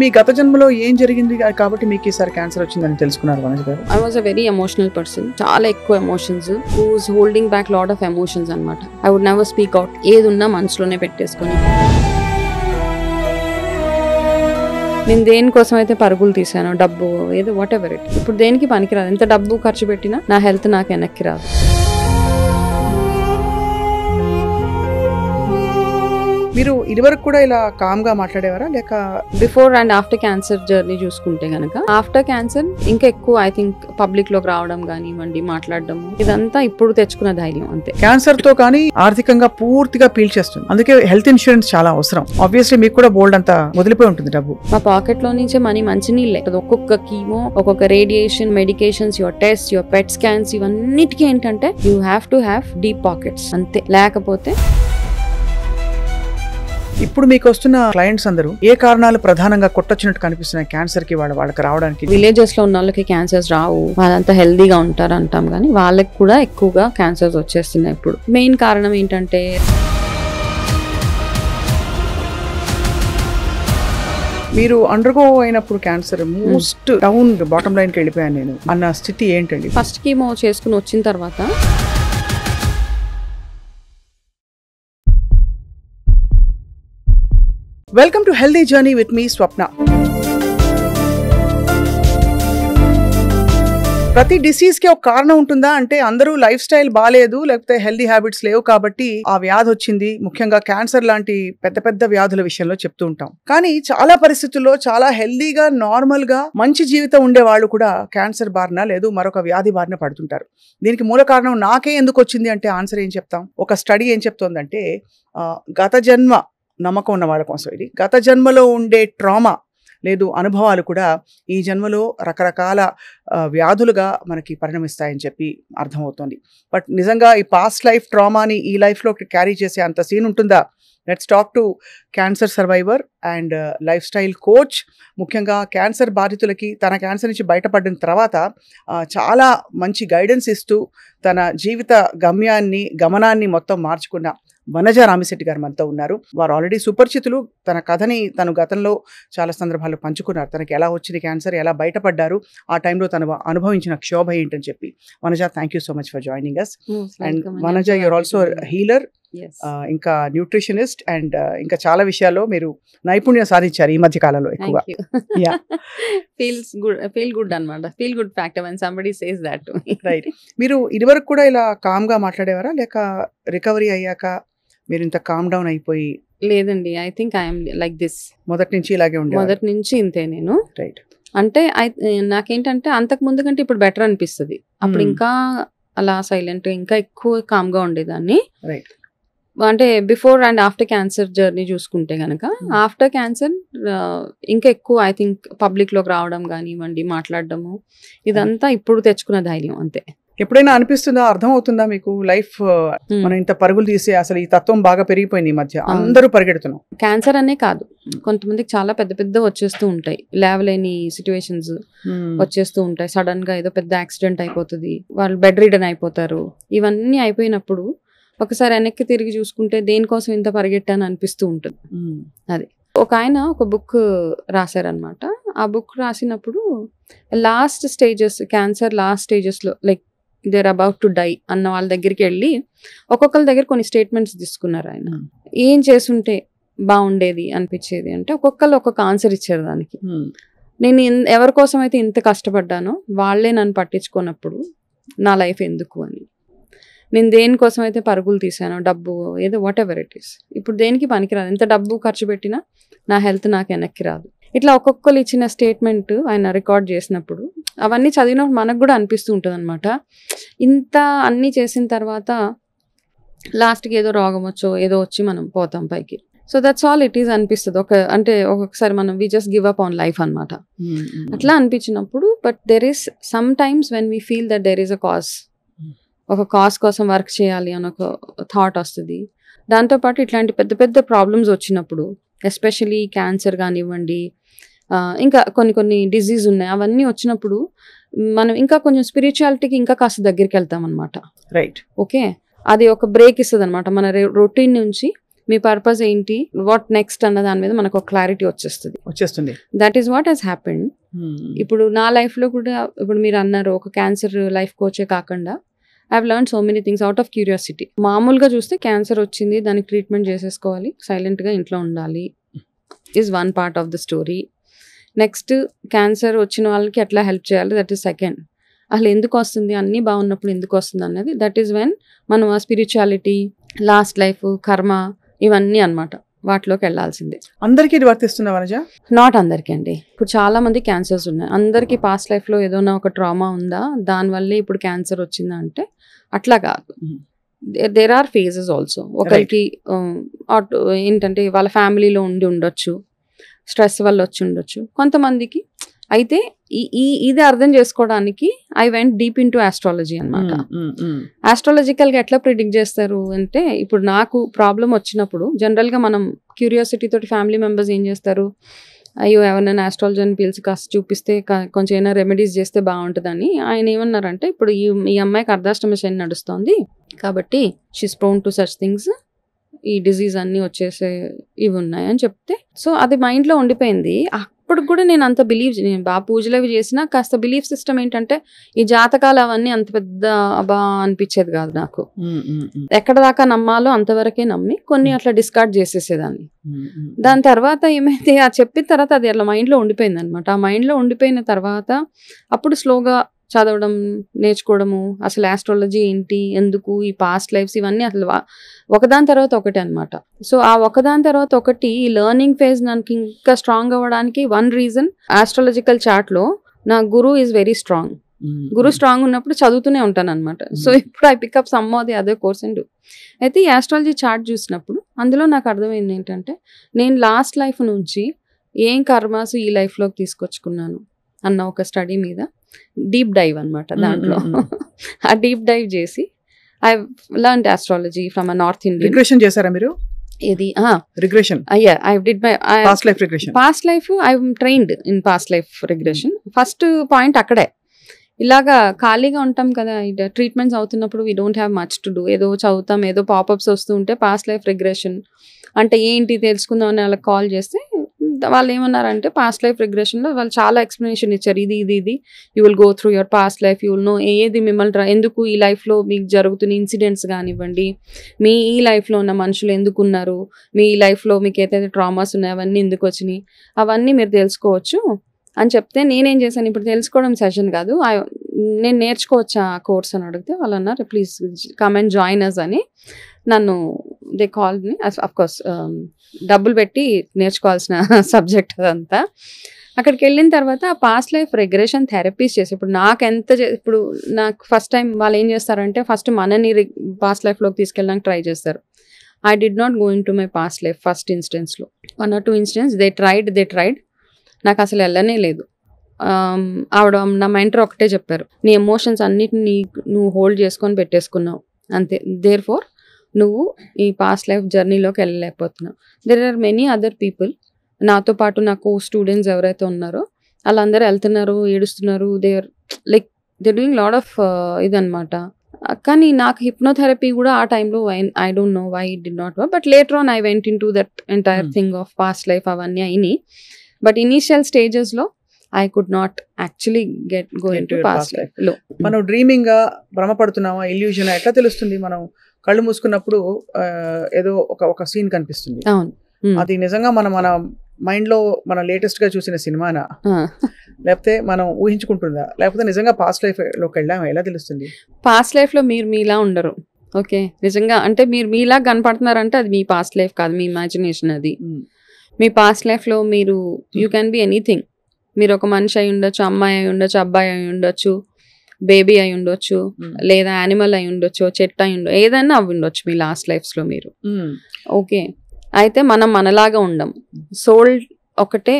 మీ గత జన్మలో ఏం జరిగింది కాబట్టి మీకు ఈసారి క్యాన్సర్ వచ్చిందని తెలుసుకున్నారు వనజ గారు? I was a very emotional person. చాలా ఎక్కువ emotions, who's holding back lot of emotions అన్నమాట. I would never speak out. ఏది ఉన్నా మనసులోనే పెట్టేసుకొని నేను దేనికోసం అయితే పరుగులు తీసాను, డబ్బు ఏదో వాట్ ఎవర్ ఇట్, ఇప్పుడు దేనికి పనికిరాదు. ఎంత డబ్బు ఖర్చు పెట్టినా నా హెల్త్ నాకు వెనక్కి రాదు. మీరు ఇదివరకు కూడా ఇలా కామ్ గా మాట్లాడేవారా లేక? Before and after cancer journey చూసుకుంటే గనక ఆఫ్టర్ క్యాన్సర్ ఇంకా ఎక్కువ ఐ థింక్ పబ్లిక్ లోకి రావడం కానివ్వండి, మాట్లాడడం, ఇదంతా ఇప్పుడు తెచ్చుకున్న ధైర్యం అంతే. క్యాన్సర్ తో కానీ ఆర్థికంగా పూర్తిగా పీల్చేస్తుంది, అందుకే హెల్త్ ఇన్సూరెన్స్ చాలా అవసరం. ఆబ్వియస్లీ మీకు కూడా బోల్డ్ అంతా వదిలిపోయి ఉంటుంది డబ్బు. మా పాకెట్ లో నుంచే మనీ మంచినీళ్ళే. ఒక్కొక్క కీమో, ఒక్కొక్క radiation, medications, your test, your PET scans, ఇవన్నిటికీ ఏంటంటే you have to have deep pockets అంతే. లేకపోతే ఇప్పుడు మీకు వస్తున్న క్లయింట్స్ అందరూ ఏ కారణాలు ప్రధానంగా కొట్టొచ్చినట్టు కనిపిస్తున్నాయి క్యాన్సర్ కి వాళ్ళకి రావడానికి? విలేజెస్ లో ఉన్న వాళ్ళకి క్యాన్సర్స్ రావు, వాళ్ళంతా హెల్దీగా ఉంటారు అంటాం, కానీ వాళ్ళకి కూడా ఎక్కువగా క్యాన్సర్స్ వచ్చేస్తున్నాయి. ఇప్పుడు మెయిన్ కారణం ఏంటంటే మీరు అండర్గో అయినప్పుడు cancer most down bottom line కి వెళ్ళిపోయాను నేను అన్న స్థితి ఏంటండి? ఫస్ట్ కీమో చేసుకుని వచ్చిన తర్వాత welcome to healthy journey with me Swapna. ప్రతి డిసీజ్ కి ఒక కారణం ఉంటుందా అంటే అందరూ లైఫ్ స్టైల్ బాగాలేదు, లేకపోతే హెల్దీ హ్యాబిట్స్ లేవు కాబట్టి ఆ వ్యాధి వచ్చింది. ముఖ్యంగా క్యాన్సర్ లాంటి పెద్ద పెద్ద వ్యాధుల విషయంలో చెప్తూ ఉంటాం. కానీ చాలా పరిస్థితుల్లో చాలా హెల్దీగా నార్మల్ గా మంచి జీవితం ఉండే వాళ్ళు కూడా క్యాన్సర్ బారిన లేదు మరొక వ్యాధి బారిన పడుతుంటారు. దీనికి మూల కారణం నాకే ఎందుకు వచ్చింది అంటే ఆన్సర్ ఏం చెప్తాం? ఒక స్టడీ ఏం చెప్తోందంటే గత జన్మ నమ్మకం ఉన్న వాళ్ళ కోసం ఇది. గత జన్మలో ఉండే ట్రామా లేదు అనుభవాలు కూడా ఈ జన్మలో రకరకాల వ్యాధులుగా మనకి పరిణమిస్తాయని చెప్పి అర్థమవుతుంది. బట్ నిజంగా ఈ పాస్ట్ లైఫ్ ట్రామాని ఈ లైఫ్లో క్యారీ చేసే అంత సీన్ ఉంటుందా? Let's talk to cancer survivor and life style coach. ముఖ్యంగా క్యాన్సర్ బాధితులకి తన క్యాన్సర్ నుంచి బయటపడిన తర్వాత చాలా మంచి గైడెన్స్ ఇస్తూ తన జీవిత గమనాన్ని మొత్తం మార్చుకున్న వనజ రామిశెట్టి గారు మనతో ఉన్నారు. వారు ఆల్రెడీ సుపరిచితులు. తన కథని తను గతంలో చాలా సందర్భాల్లో పంచుకున్నారు. తనకి ఎలా వచ్చింది క్యాన్సర్, ఎలా బయటపడ్డారు, ఆ టైంలో తను అనుభవించిన క్షోభ ఏంటని చెప్పి. Vanaja, thank you so much for joining us. And Vanaja, you're also healer, ఇంకా న్యూట్రిషనిస్ట్, అండ్ ఇంకా చాలా విషయాల్లో మీరు నైపుణ్యం సాధించారు ఈ మధ్య కాలంలో ఎక్కువ. ఫీల్ గుడ్ అన్నమాట. Feel good factor when somebody says that to me. Right. మీరు ఇదివరకు కూడా ఇలా కామ్ గా మాట్లాడేవారా లేక రికవరీ అయ్యాక మీరు ఇంత కామ్ డౌన్ అయిపోయి? లేదండి, I think I'm like this. మొదటి నుంచి ఇలాగే ఉండే? మొదటి నుంచి ఇంతే నేను. రైట్. అంటే నాకేంటంటే అంతకు ముందు కంటే ఇప్పుడు బెటర్ అనిపిస్తుంది. అప్పుడు ఇంకా అలా సైలెంట్, ఇంకా ఎక్కువ కామ్ గా ఉండేదాన్ని. రైట్. అంటే before and after cancer journey చూసుకుంటే గనక ఆఫ్టర్ క్యాన్సర్ ఇంకా ఎక్కువ ఐ థింక్ పబ్లిక్ లోకి రావడం కానివ్వండి, మాట్లాడడము, ఇదంతా ఇప్పుడు తెచ్చుకున్న ధైర్యం అంతే. ఎప్పుడైనా అనిపిస్తుందా, అర్థం అవుతుందా మీకు లైఫ్ మనం ఇంత పరుగులు తీసే అసలు ఈ తత్వం బాగా పెరిగిపోయింది ఈ మధ్య, అందరూ పరిగెడుతున్నాం? క్యాన్సర్ అనే కాదు, కొంతమందికి చాలా పెద్ద పెద్ద వచ్చేస్తూ ఉంటాయి, లేవలేని సిచ్యువేషన్స్ వచ్చేస్తూ ఉంటాయి. సడన్ గా ఏదో పెద్ద యాక్సిడెంట్ అయిపోతుంది, వాళ్ళు బెడ్ రిడన్ అయిపోతారు. ఇవన్నీ అయిపోయినప్పుడు ఒకసారి వెనక్కి తిరిగి చూసుకుంటే దేనికోసం ఇంత పరిగెట్టాను అనిపిస్తూ ఉంటుంది. అది ఒక ఆయన ఒక బుక్ రాశారనమాట. ఆ బుక్ రాసినప్పుడు లాస్ట్ స్టేజెస్, క్యాన్సర్ లాస్ట్ స్టేజెస్లో like they're about to die అన్న వాళ్ళ దగ్గరికి వెళ్ళి ఒక్కొక్కరి దగ్గర కొన్ని స్టేట్మెంట్స్ తీసుకున్నారు. ఆయన ఏం చేసుంటే బాగుండేది అనిపించేది అంటే ఒక్కొక్కరు ఒక్కొక్క ఆన్సర్ ఇచ్చారు దానికి. నేను ఎవరి కోసం అయితే ఇంత కష్టపడ్డానో వాళ్ళే నన్ను పట్టించుకున్నప్పుడు నా లైఫ్ ఎందుకు అని. నేను దేనికోసం అయితే పరుగులు తీసానో, డబ్బు ఏదో వాట్ ఎవర్ ఇట్ ఈస్, ఇప్పుడు దేనికి పనికిరాదు. ఎంత డబ్బు ఖర్చు పెట్టినా నా హెల్త్ నాకు వెనక్కి రాదు. ఇట్లా ఒక్కొక్కరు ఇచ్చిన స్టేట్మెంట్ ఆయన రికార్డ్ చేసినప్పుడు అవన్నీ చదివినప్పుడు మనకు కూడా అనిపిస్తూ ఉంటుంది అనమాట. ఇంత అన్నీ చేసిన తర్వాత లాస్ట్కి ఏదో రోగం వచ్చో ఏదో వచ్చి మనం పోతాం పైకి. So that's all it is అనిపిస్తుంది. అంటే ఒక్కొక్కసారి మనం we just give up on life అనమాట. అట్లా అనిపించినప్పుడు but there is some times when we feel that there is a cause, ఒక కాజ్ కోసం వర్క్ చేయాలి అని ఒక థాట్ వస్తుంది. దాంతోపాటు ఇట్లాంటి పెద్ద పెద్ద ప్రాబ్లమ్స్ వచ్చినప్పుడు, ఎస్పెషలీ క్యాన్సర్ కానివ్వండి, ఇంకా కొన్ని డిజీజ్ ఉన్నాయి, అవన్నీ వచ్చినప్పుడు మనం ఇంకా కొంచెం స్పిరిచువాలిటీకి ఇంకా కాస్త దగ్గరికి వెళ్తాం అనమాట. రైట్. ఓకే, అది ఒక బ్రేక్ ఇస్తుంది అనమాట. మన రొటీన్ నుంచి మీ పర్పస్ ఏంటి, వాట్ నెక్స్ట్ అన్న దాని మీద మనకు ఒక క్లారిటీ వచ్చేస్తుంది. That is what he's happened. ఇప్పుడు నా లైఫ్లో కూడా ఇప్పుడు మీరు అన్నారు ఒక క్యాన్సర్ లైఫ్ కోచే కాకుండా I have learn so many things out of curiosity. మామూలుగా చూస్తే క్యాన్సర్ వచ్చింది, దానికి ట్రీట్మెంట్ చేసేసుకోవాలి, సైలెంట్గా ఇంట్లో ఉండాలి is one part of the story. Next cancer వచ్చిన వాళ్ళకి ఎట్లా హెల్ప్ చేయాలి, దట్ ఈస్ సెకండ్. అసలు ఎందుకు వస్తుంది, అన్నీ బాగున్నప్పుడు ఎందుకు వస్తుంది అన్నది, దట్ ఈస్ వెన్ మనం ఆ స్పిరిచువాలిటీ, లాస్ట్ లైఫ్, కర్మ ఇవన్నీ అన్నమాట వాటిలోకి వెళ్ళాల్సిందే. అందరికీ ఇది వర్తిస్తుందా వనజ? నాట్ అందరికీ అండి. ఇప్పుడు చాలా మంది క్యాన్సర్స్ ఉన్నాయి. అందరికీ పాస్ట్ లైఫ్లో ఏదైనా ఒక ట్రామా ఉందా, దానివల్లే ఇప్పుడు క్యాన్సర్ వచ్చిందా అంటే అట్లా కాదు. There are phases also. ఒకరికి ఏంటంటే వాళ్ళ ఫ్యామిలీలో ఉండొచ్చు, స్ట్రెస్ వల్ల వచ్చి ఉండొచ్చు కొంతమందికి. అయితే ఇది అర్థం చేసుకోవడానికి I went deep in to astrology అనమాట. ఆస్ట్రాలజికల్గా ఎట్లా ప్రిడిక్ట్ చేస్తారు అంటే, ఇప్పుడు నాకు ప్రాబ్లం వచ్చినప్పుడు జనరల్గా మనం క్యూరియాసిటీ తోటి ఫ్యామిలీ మెంబర్స్ ఏం చేస్తారు, అయ్యో ఎవరైనా ఆస్ట్రాలజీని పిలిచి కాస్త చూపిస్తే కొంచెం ఏమైనా రెమెడీస్ చేస్తే బాగుంటుందని. ఆయన ఏమన్నారంటే, ఇప్పుడు ఈ అమ్మాయికి అర్ధాష్టమ శని నడుస్తుంది కాబట్టి she's prone to such things, ఈ డిజీజ్ అన్నీ వచ్చేసే ఇవి ఉన్నాయి అని చెప్తే, సో అది మైండ్లో ఉండిపోయింది. అప్పుడు కూడా నేను అంత నేను బాగా పూజలు అవి చేసినా కాస్త బిలీఫ్ సిస్టమ్ ఏంటంటే ఈ జాతకాలు అవన్నీ అంత పెద్ద బా అనిపించేది కాదు నాకు. ఎక్కడ దాకా నమ్మాలో అంతవరకే నమ్మి కొన్ని అట్లా డిస్కార్డ్ చేసేసేదాన్ని. దాని తర్వాత ఏమైతే ఆ చెప్పిన తర్వాత అది అట్లా మైండ్లో ఉండిపోయింది అనమాట. ఆ మైండ్లో ఉండిపోయిన తర్వాత అప్పుడు స్లోగా చదవడం, నేర్చుకోవడము, అసలు ఆస్ట్రాలజీ ఏంటి, ఎందుకు, ఈ పాస్ట్ లైఫ్స్ ఇవన్నీ అసలు ఒకదాని తర్వాత ఒకటి అనమాట. సో ఆ ఒకదాని తర్వాత ఒకటి ఈ లెర్నింగ్ ఫేజ్ నాకు ఇంకా స్ట్రాంగ్ అవ్వడానికి వన్ రీజన్, ఆస్ట్రాలజికల్ చార్ట్లో నా Guru is very strong. Guru strong ఉన్నప్పుడు చదువుతూనే ఉంటాను అనమాట. సో ఇప్పుడు I pick up some of the other course and అయితే ఈ ఆస్ట్రాలజీ చార్ట్ చూసినప్పుడు అందులో నాకు అర్థమైంది ఏంటంటే, నేను లాస్ట్ లైఫ్ నుంచి ఏం కర్మాసు ఈ లైఫ్లోకి తీసుకొచ్చుకున్నాను అన్న ఒక స్టడీ మీద డీప్ డైవ్ అనమాట. దాంట్లో ఆ డీప్ డైవ్ చేసి I learned astrology from a north Indian. Regression చేశారా మీరు? ఇది regression? yeah, I did my past life regression. Past life I'm trained in past life regression. First point అక్కడే. ఇలాగా ఖాళీగా ఉంటాం కదా, ట్రీట్మెంట్స్ అవుతున్నప్పుడు we don't have much to do, ఏదో చదువుతాం, ఏదో పాపప్స్ వస్తూ ఉంటే పాస్ట్ లైఫ్ రిగ్రెషన్ అంటే ఏంటి తెలుసుకుందాం అని వాళ్ళకి కాల్ చేస్తే వాళ్ళు ఏమన్నారంటే, పాస్ట్ లైఫ్ రిగ్రెషన్లో వాళ్ళు చాలా ఎక్స్ప్లెనేషన్ ఇచ్చారు. ఇది you will go through your past life, you will know ఏది మిమ్మల్ని ఎందుకు ఈ లైఫ్లో మీకు జరుగుతున్న ఇన్సిడెంట్స్ కానివ్వండి, మీ ఈ లైఫ్లో ఉన్న మనుషులు ఎందుకు ఉన్నారు, మీ ఈ లైఫ్లో మీకు ఏదైతే ట్రామాస్ ఉన్నాయో అవన్నీ ఎందుకు వచ్చినాయి, అవన్నీ మీరు తెలుసుకోవచ్చు అని చెప్తే, నేనేం చేశాను, ఇప్పుడు తెలుసుకోవడం సెషన్ కాదు, నేను నేర్చుకోవచ్చా ఆ కోర్స్ అని అడిగితే వాళ్ళు అన్నారు please come and join us అని. నన్ను దే కాల్ మీ, అఫ్కోర్స్ డబ్బులు పెట్టి నేర్చుకోవాల్సిన సబ్జెక్ట్ అదంతా. అక్కడికి వెళ్ళిన తర్వాత ఆ పాస్ట్ లైఫ్ రెగ్రెషన్ థెరపీస్ చేసి, ఇప్పుడు ఇప్పుడు నాకు ఫస్ట్ టైం వాళ్ళు ఏం చేస్తారంటే, ఫస్ట్ మనని పాస్ట్ లైఫ్లోకి తీసుకెళ్ళడానికి ట్రై చేస్తారు. I did not go into my past life first ఇన్స్టెన్స్లో. 1 or 2 ఇన్స్టెన్స్ దే ట్రైడ్ నాకు అసలు వెళ్ళనే లేదు. ఆవిడ నా మెంటర్ ఒకటే చెప్పారు, నీ ఎమోషన్స్ అన్నిటిని నువ్వు హోల్డ్ చేసుకొని పెట్టేసుకున్నావు అంతే, దేర్ ఫోర్ నువ్వు ఈ పాస్ట్ లైఫ్ జర్నీలోకి వెళ్ళలేకపోతున్నావు. There are many other people, నాతో పాటు నాకు స్టూడెంట్స్ ఎవరైతే ఉన్నారో వాళ్ళందరూ వెళ్తున్నారు, ఏడుస్తున్నారు, దేర్ డూయింగ్ లాట్ ఆఫ్ ఇదనమాట. కానీ నాకు హిప్నోథెరపీ కూడా ఆ టైంలో I don't know why it did not work, but later on I went into that entire thing of past life అవన్నీ అయినాయి. బట్ ఇనీషియల్ స్టేజెస్లో I could not actually go into past life. మనం dreaming గా భ్రమపడుతున్నామా, illusion ఎట్లా తెలుస్తుంది? మనం కళ్ళు మూసుకున్నప్పుడు ఏదో ఒక సీన్ కనిపిస్తుంది, అది నిజంగా మన మైండ్ లో మన లేటెస్ట్ గా చూసిన సినిమానా, లేకపోతే మనం ఊహించుకుంటుందా, లేకపోతే నిజంగా పాస్ట్ లైఫ్ లోకి వెళ్ళామా, ఎలా తెలుస్తుంది? పాస్ట్ లైఫ్ లో మీరు మీలా ఉండరు, ఓకే, నిజంగా అంటే మీరు మీలా కనపడుతున్నారంటే అది మీ పాస్ట్ లైఫ్ కాదు, మీ ఇమాజినేషన్. అది మీ పాస్ట్ లైఫ్ లో మీరు యూ క్యాన్ బి ఎనీథింగ్. మీరు ఒక మనిషి అయి ఉండొచ్చు, అమ్మాయి అయి ఉండొచ్చు, అబ్బాయి అయి ఉండొచ్చు, బేబీ అయి ఉండొచ్చు, లేదా యానిమల్ అయి ఉండొచ్చు, చెట్టు అయి ఉండొచ్చు, ఏదైనా అవి ఉండొచ్చు మీ లాస్ట్ లైఫ్స్లో మీరు. ఓకే, అయితే మనం మనలాగా ఉండం. సోల్ ఒకటే,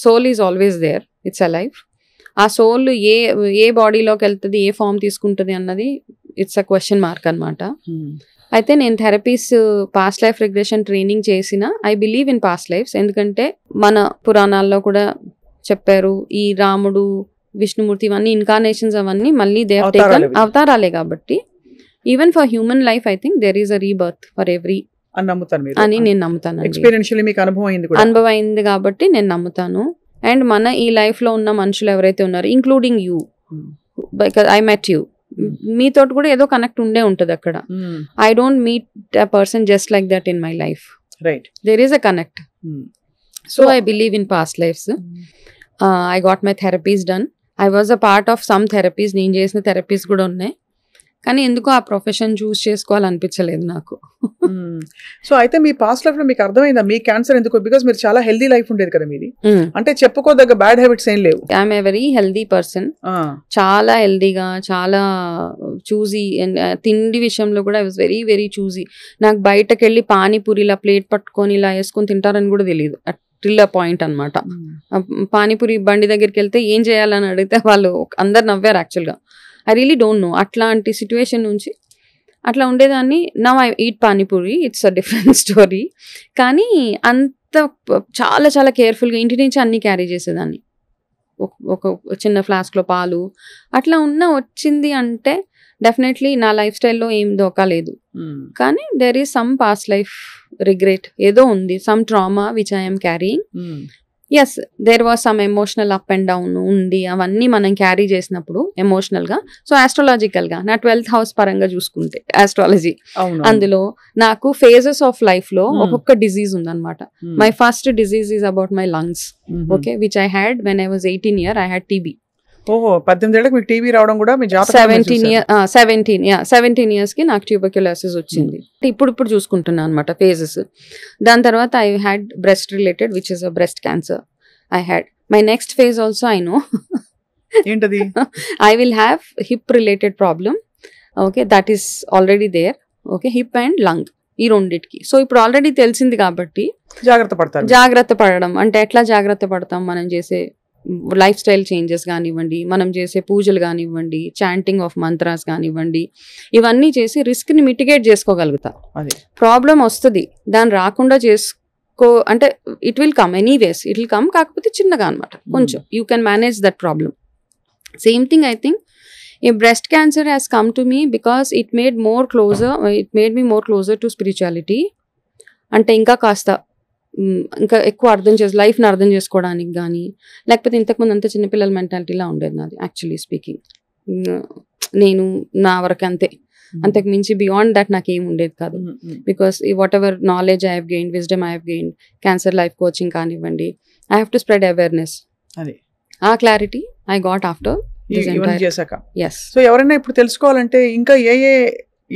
soul is always there, it's a life. ఆ సోల్ ఏ బాడీలోకి వెళ్తుంది, ఏ ఫామ్ తీసుకుంటుంది అన్నది ఇట్స్ అ క్వశ్చన్ మార్క్ అనమాట. అయితే నేను therapies past life regression training చేసిన, I believe in past lives. ఎందుకంటే మన పురాణాల్లో కూడా చెప్పారు, ఈ రాముడు, విష్ణుమూర్తి ఇవన్నీ ఇన్కార్నేషన్స్, అవన్నీ మళ్ళీ దే హావ్ టేకన్ అవతారాలే. కాబట్టి even for human life I think there is a rebirth for every అని నమ్ముతాను మీరు అని నేను నమ్ముతాను. ఎక్స్పీరియన్షియల్లీ మీకు అనుభవం అయింది కూడా. అనుభవం అయింది కాబట్టి నేను నమ్ముతాను. అండ్ మన ఈ లైఫ్ లో ఉన్న మనుషులు ఎవరైతే ఉన్నారో including you, because I met you, మీతో కూడా ఏదో కనెక్ట్ ఉండే ఉంటది అక్కడ. I don't meet a person just like that in my life. Right, there is a connect. So I believe in past lives. I got my therapies done. I was a part of some therapies. నేను చేసిన therapies కూడా ఉన్నాయి, కానీ ఎందుకో ఆ profession చూస్ చేసుకోవాలనిపించలేదు నాకు. So అయితే మీ past life లో మీకు అర్థమైందా మీ క్యాన్సర్ ఎందుకు? బికాస్ మీరు చాలా హెల్దీ లైఫ్ ఉండేది కదా మీది, అంటే చెప్పుకోదగ్గ బ్యాడ్ హ్యాబిట్స్ ఏం లేవు. I'm a very healthy person. చాలా హెల్దీగా, చాలా చూజీ. తిండి విషయంలో కూడా I was very very choosy. నాకు బయటకు వెళ్ళి పానీపూరి ఇలా ప్లేట్ పట్టుకొని ఇలా వేసుకొని తింటారని కూడా తెలియదు. టిల్ అ పాయింట్ అనమాట. పానీపూరి బండి దగ్గరికి వెళ్తే ఏం చేయాలని అడిగితే వాళ్ళు అందరు నవ్వారు యాక్చువల్గా. I really don't know. అట్లాంటి సిచ్యువేషన్ నుంచి అట్లా ఉండేదాన్ని. Now I eat panipuri, it's a different story. కానీ అంత చాలా చాలా కేర్ఫుల్గా ఇంటి నుంచి అన్నీ క్యారీ చేసేదాన్ని. ఒక చిన్న ఫ్లాస్క్లో పాలు అట్లా వచ్చింది అంటే డెఫినెట్లీ నా లైఫ్ స్టైల్లో ఏం దోకా లేదు. కానీ there is some past life regret ఏదో ఉంది, some trauma which I'm carrying. Yes, there was some emotional up and down ఉంది. అవన్నీ మనం క్యారీ చేసినప్పుడు ఎమోషనల్ గా. సో ఆస్ట్రాలజికల్ గా నా 12th హౌస్ పరంగా చూసుకుంటే ఆస్ట్రాలజీ, అందులో నాకు ఫేజెస్ ఆఫ్ లైఫ్ లో ఒక్కొక్క డిజీజ్ ఉందన్నమాట. My first disease is about my lungs, okay, which I had when I was 18 years. I had TB. ఓహో, 18 ఏళ్ళకి మీకు టీబీ రావడం కూడా మీ జాతకం. 17 years కి నాకు ట్యూబర్క్యులోసిస్ వచ్చింది. ఇప్పుడు చూసుకుంటున్నాను అనమాట ఫేజెస్. దాని తర్వాత I had breast related which is a breast cancer. I had my next phase also I know. ఏంటది? I will have hip related problem. Okay, that is already there. Okay, hip and lung ఈ రెండిటికి. So ఇప్పుడు already తెలిసింది కాబట్టి జాగ్రత్త పడడం అంటే ఎట్లా జాగ్రత్త పడతాం? మనం చేసే లైఫ్ స్టైల్ చేంజెస్ కానివ్వండి, మనం చేసే పూజలు కానివ్వండి, చాంటింగ్ ఆఫ్ మంత్రాస్ కానివ్వండి, ఇవన్నీ చేసి రిస్క్ని మిటిగేట్ చేసుకోగలుగుతా. ప్రాబ్లం వస్తుంది, దాన్ని రాకుండా అంటే it will come anyways, it will come, కాకపోతే చిన్నగా అనమాట కొంచెం. You can manage that problem. Same thing I think a breast cancer has come to me because it made me more closer to spirituality. అంటే ఇంకా ఎక్కువ లైఫ్ని అర్థం చేసుకోవడానికి కానీ, లేకపోతే ఇంతకుముందు అంత చిన్నపిల్లల మెంటాలిటీలా ఉండేది నాది యాక్చువల్లీ స్పీకింగ్. నేను నా వరకు అంతకు మించి బియాండ్ దట్ నాకేం ఉండేది కాదు. Because whatever knowledge I have gained, wisdom I have gained, cancer life coaching కానివ్వండి, I have to spread awareness. ఆ క్లారిటీ ఐ గాట్ ఆఫ్టర్ చేశాక. సో ఎవరైనా ఇప్పుడు తెలుసుకోవాలంటే ఇంకా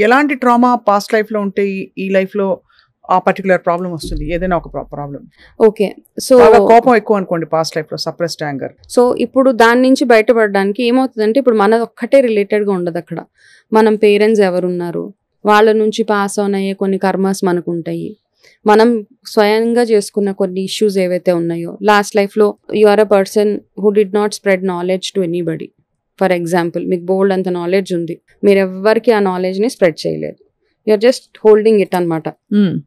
ఎలాంటి ట్రామా పాస్ట్ లైఫ్ లో ఉంటే ఈ లైఫ్ లో ఆ పర్టికులర్ ప్రాబ్లం వస్తుంది, ఏదైనా ఒక ప్రాబ్లం. ఓకే, సో కోపం ఎక్కువ అనుకోండి పాస్ట్ లైఫ్ లో, సప్రెస్డ్ యాంగర్. సో ఇప్పుడు దాని నుంచి బయటపడడానికి ఏమవుతుందంటే ఇప్పుడు మనది ఒక్కటే రిలేటెడ్ గా ఉండదు అక్కడ. మనం పేరెంట్స్ ఎవరున్నారు, వాళ్ళ నుంచి పాస్ ఆన్ అయ్యే కొన్ని కర్మస్ మనకు ఉంటాయి. మనం స్వయంగా చేసుకున్న కొన్ని ఇష్యూస్ ఏవైతే ఉన్నాయో లాస్ట్ లైఫ్ లో, you are a person who did not spread knowledge to anybody. For example, మీకు బోల్డ్ అంత నాలెడ్జ్ ఉంది, మీరు ఎవరికి ఆ నాలెడ్జ్ ని స్ప్రెడ్ చేయలేదు. యూఆర్ జస్ట్ హోల్డింగ్ ఇట్ అనమాట.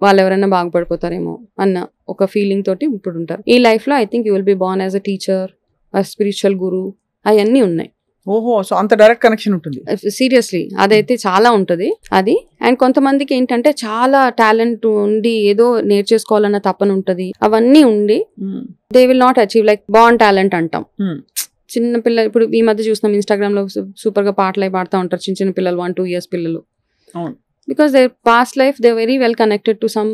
వాళ్ళు ఎవరైనా బాగుపడిపోతారేమో అన్న ఒక ఫీలింగ్ తోటి ఇప్పుడు ఉంటారు. ఈ లైఫ్ లో I think you will be born as a teacher, a spiritual guru, అవన్నీ ఉన్నాయి. ఓహో, సో అంత డైరెక్ట్ కనెక్షన్ ఉంటుంది. సీరియస్లీ అదైతే చాలా ఉంటది అది. అండ్ కొంతమందికి ఏంటంటే చాలా టాలెంట్ ఉండి ఏదో నేర్చేసుకోవాలన్న తపన ఉంటది, అవన్నీ ఉండి they will not achieve. Like born talent అంటాం. చిన్న పిల్లలు ఇప్పుడు ఈ మధ్య చూస్తున్నాం ఇన్స్టాగ్రామ్ లో సూపర్ గా పాటలు పాడుతూ ఉంటారు చిన్న పిల్లలు, 1-2 years పిల్లలు. Because they past life they very well connected to some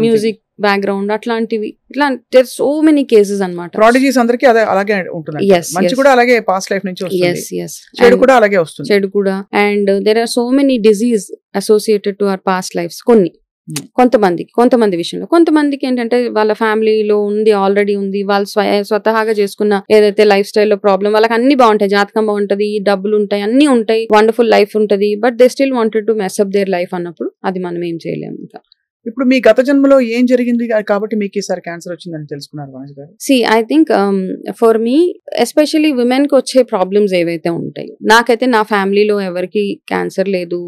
music background, అట్లాంటివి. ఇట్లా దేర్ సో మెనీ కేసెస్ అన్నమాట. ప్రాడిజీస్ అందరికీ అలాగే ఉంటుంది. మంచి కూడా అలాగే పాస్ట్ లైఫ్ నుంచి వస్తుంది, చెడు కూడా అలాగే వస్తుంది. చెడు కూడా. And there are so many disease associated to our past lives. కొంతమంది విషయంలో, కొంతమందికి ఏంటంటే వాళ్ళ ఫ్యామిలీలో ఉంది, ఆల్రెడీ ఉంది, వాళ్ళు స్వతహాగా చేసుకున్న ఏదైతే లైఫ్ స్టైల్లో ప్రాబ్లం, వాళ్ళకి అన్ని బాగుంటాయి, జాతకం బాగుంటది, డబ్బులు ఉంటాయి, అన్ని ఉంటాయి, వండర్ఫుల్ లైఫ్ ఉంటది, but they still wanted to mess up their life అన్నప్పుడు అది మనం ఏం చేయలేము. ఇంకా ఇప్పుడు మీ గత జన్మలో ఏం జరిగింది కాబట్టి మీకు ఈసారి క్యాన్సర్ వచ్చిందని తెలుసుకున్నారు వనజ గారు? I think for me especially women కి వచ్చే ప్రాబ్లమ్స్ ఏవైతే ఉంటాయి, నాకైతే నా ఫ్యామిలీలో ఎవరికి క్యాన్సర్ లేదు,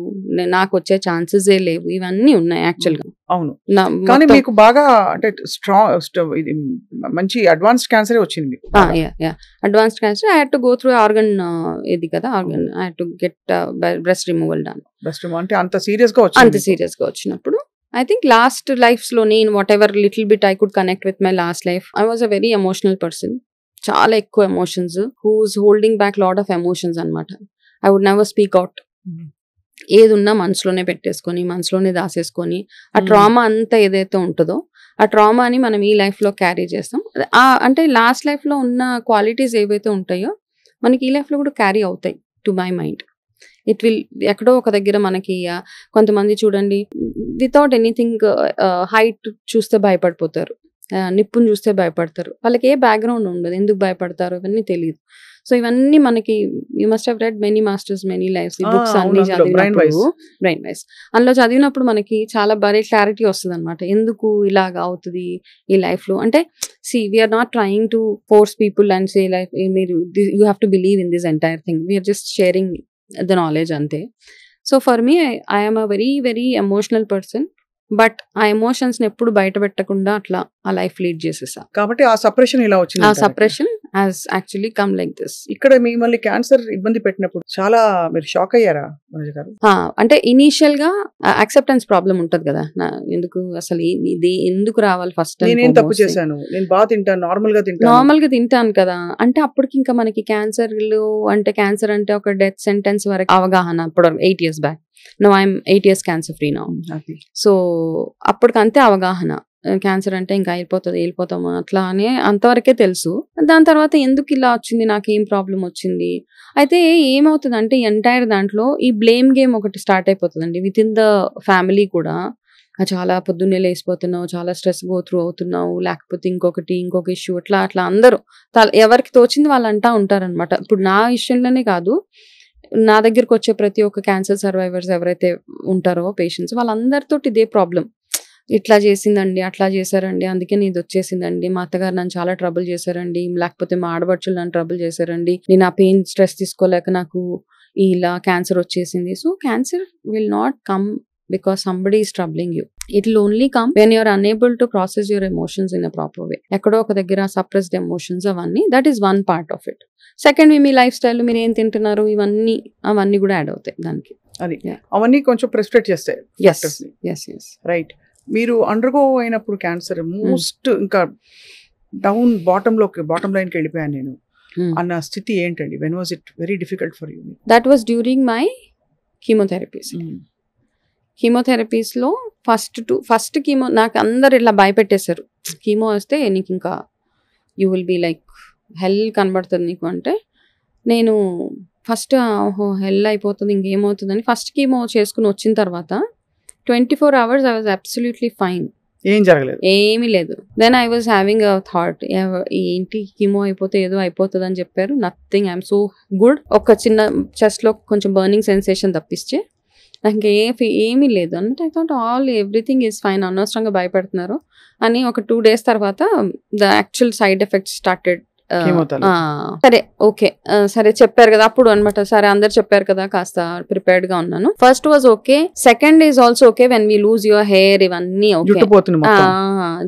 నాకు వచ్చే ఛాన్సెస్ లేవు, ఇవన్నీ ఉన్నాయి యాక్చువల్ గా. అవును, కానీ మీకు బాగా అంటే మంచి అడ్వాన్స్డ్ క్యాన్సర్ వచ్చింది. Advanced cancer. I had to go through organ, ఇది కదా organ, I had to get breast removal done. Breast అంటే అంత సీరియస్ గా వచ్చినప్పుడు I think last lives లో నేను whatever little bit I could connect with my last life, I was a very emotional person. చాలా ఎక్కువ emotions, who's holding back lot of emotions అన్నమాట. I would never speak out. ఏది ఉన్నా మనసులోనే పెట్టేసుకొని మనసులోనే దాసేసుకొని ఆ ట్రామా అంతా ఏదైతే ఉంటుందో ఆ ట్రామాని మనం ఈ లైఫ్లో క్యారీ చేస్తాం. అంటే లాస్ట్ లైఫ్లో ఉన్న క్వాలిటీస్ ఏవైతే ఉంటాయో మనకి ఈ లైఫ్లో కూడా క్యారీ అవుతాయి to my mind. It will ఎక్కడో ఒక దగ్గర మనకి కొంతమంది చూడండి వితౌట్ ఎనీథింగ్ హైట్ చూస్తే భయపడిపోతారు, నిప్పుని చూస్తే భయపడతారు, వాళ్ళకి ఏ బ్యాక్గ్రౌండ్ ఉండదు, ఎందుకు భయపడతారు ఇవన్నీ తెలియదు. సో ఇవన్నీ మనకి you must have read many masters many lives, ఈ బుక్స్ అన్ని చదివినప్పుడు బ్రెయిన్ వైస్ అందులో చదివినప్పుడు మనకి చాలా బాగా క్లారిటీ వస్తుంది అనమాట, ఎందుకు ఇలాగ అవుతుంది ఈ లైఫ్లో. అంటే see we're not trying to force people and say life మీరు you have to believe in this entire thing, we're just sharing the knowledge అంతే. So for me I'm a very very emotional person, but ఆ emotions ని ఎప్పుడు బయట పెట్టకుండా అట్లా ఆ life lead చేసేసా. కాబట్టి ఆ సప్రెషన్ ఇలా వచ్చింది. ఆ suppression has actually come like this. ఇక్కడ మిమ్మల్ని క్యాన్సర్ ఇబ్బంది పెట్టినప్పుడు చాలా మీరు షాక్ అయ్యారా మనోజ్ గారు? అంటే ఇనీషియల్ గా యాక్సెప్టెన్స్ ప్రాబ్లం ఉంటది కదా, ఎందుకు అసలు ఇది ఎందుకు రావాలి, ఫస్ట్ నేనేం తప్పు చేశాను, నేను బాగా తింటాను, నార్మల్ గా తింటాను కదా అంటే అప్పటికి ఇంకా మనకి క్యాన్సర్ అంటే ఒక డెత్ సెంటెన్స్ వరకు అవగాహన. అప్పుడు 8 years back, no I'm 8 years cancer free now. So అప్పటికి అంతే అవగాహన, క్యాన్సర్ అంటే ఇంకా వెళ్ళిపోతాము అట్లా అని అంతవరకే తెలుసు. దాని తర్వాత ఎందుకు ఇలా వచ్చింది, నాకు ఏం ప్రాబ్లం వచ్చింది. అయితే ఏమవుతుంది అంటే ఎంటైర్ దాంట్లో ఈ బ్లేమ్ గేమ్ ఒకటి స్టార్ట్ అయిపోతుందండి విత్ ఇన్ ద ఫ్యామిలీ కూడా. చాలా పొద్దున్నే లేసిపోతున్నావు, చాలా స్ట్రెస్ గో త్రూ అవుతున్నావు, లేకపోతే ఇంకొక ఇష్యూ, అట్లా అందరూ ఎవరికి తోచింది వాళ్ళు అంటా ఉంటారనమాట. ఇప్పుడు నా ఇష్యూలోనే కాదు, నా దగ్గరకు వచ్చే ప్రతి ఒక్క క్యాన్సర్ సర్వైవర్స్ ఎవరైతే ఉంటారో పేషెంట్స్ వాళ్ళందరితో ఇదే ప్రాబ్లం. ఇట్లా చేసిందండి, అట్లా చేశారండి, అందుకే ఇది వచ్చేసిందండి, మా అత్తగారు నన్ను చాలా ట్రబుల్ చేశారండి, లేకపోతే మా ఆడబడుచులు నన్ను ట్రబుల్ చేశారండి, నేను ఆ పెయిన్ స్ట్రెస్ తీసుకోలేక నాకు ఇలా క్యాన్సర్ వచ్చేసింది. So cancer will not come because somebody is troubling you. It will only come when you are unable to process your emotions in a proper way. ఎక్కడో ఒక దగ్గర suppressed emotions అవన్నీ, that is one part of it. Second, me life style మీరు ఏం తింటున్నారు అవన్నీ కూడా add అవుతాయి దానికి. అది అవన్నీ కొంచెం ప్రెస్క్రైబ్ చేస్తాయి. yes right. మీరు అండర్గో అయినప్పుడు క్యాన్సర్ మోస్ట్ ఇంకా బాటమ్ లైన్కి వెళ్ళిపోయాను నేను అన్న స్థితి ఏంటండి? When was it very difficult for you? That was during my కీమోథెరపీస్లో ఫస్ట్ కీమో నాకు అందరు ఇట్లా భయపెట్టేశారు, కీమో వస్తే నీకు ఇంకా you will be like hell కనబడుతుంది నీకు అంటే. నేను ఫస్ట్ హెల్ అయిపోతుంది ఇంకేమవుతుందని ఫస్ట్ కీమో చేసుకుని వచ్చిన తర్వాత 24 hours I was absolutely fine. ఏం జరగలేదు, ఏమీ లేదు. Then I was having a thought, ఏంటి కీమో అయిపోతే ఏదో అయిపోతుంది అని చెప్పారు. Nothing, I'm so good. ఒక చిన్న చెస్ట్లో కొంచెం బర్నింగ్ సెన్సేషన్ తప్పిస్తే నాకు ఏమీ లేదు అన్నట్టు. I thought everything is fine, అనవసరంగా భయపెడుతున్నారు అని. ఒక 2 days తర్వాత the actual side effects started. సరే ఓకే సరే చెప్పారు కదా అప్పుడు అనమాట, సరే అందరు చెప్పారు కదా కాస్త ప్రిపేర్డ్ గా ఉన్నాను. First was okay, second is also okay when we lose your hair, ఇవన్నీ ఓకే,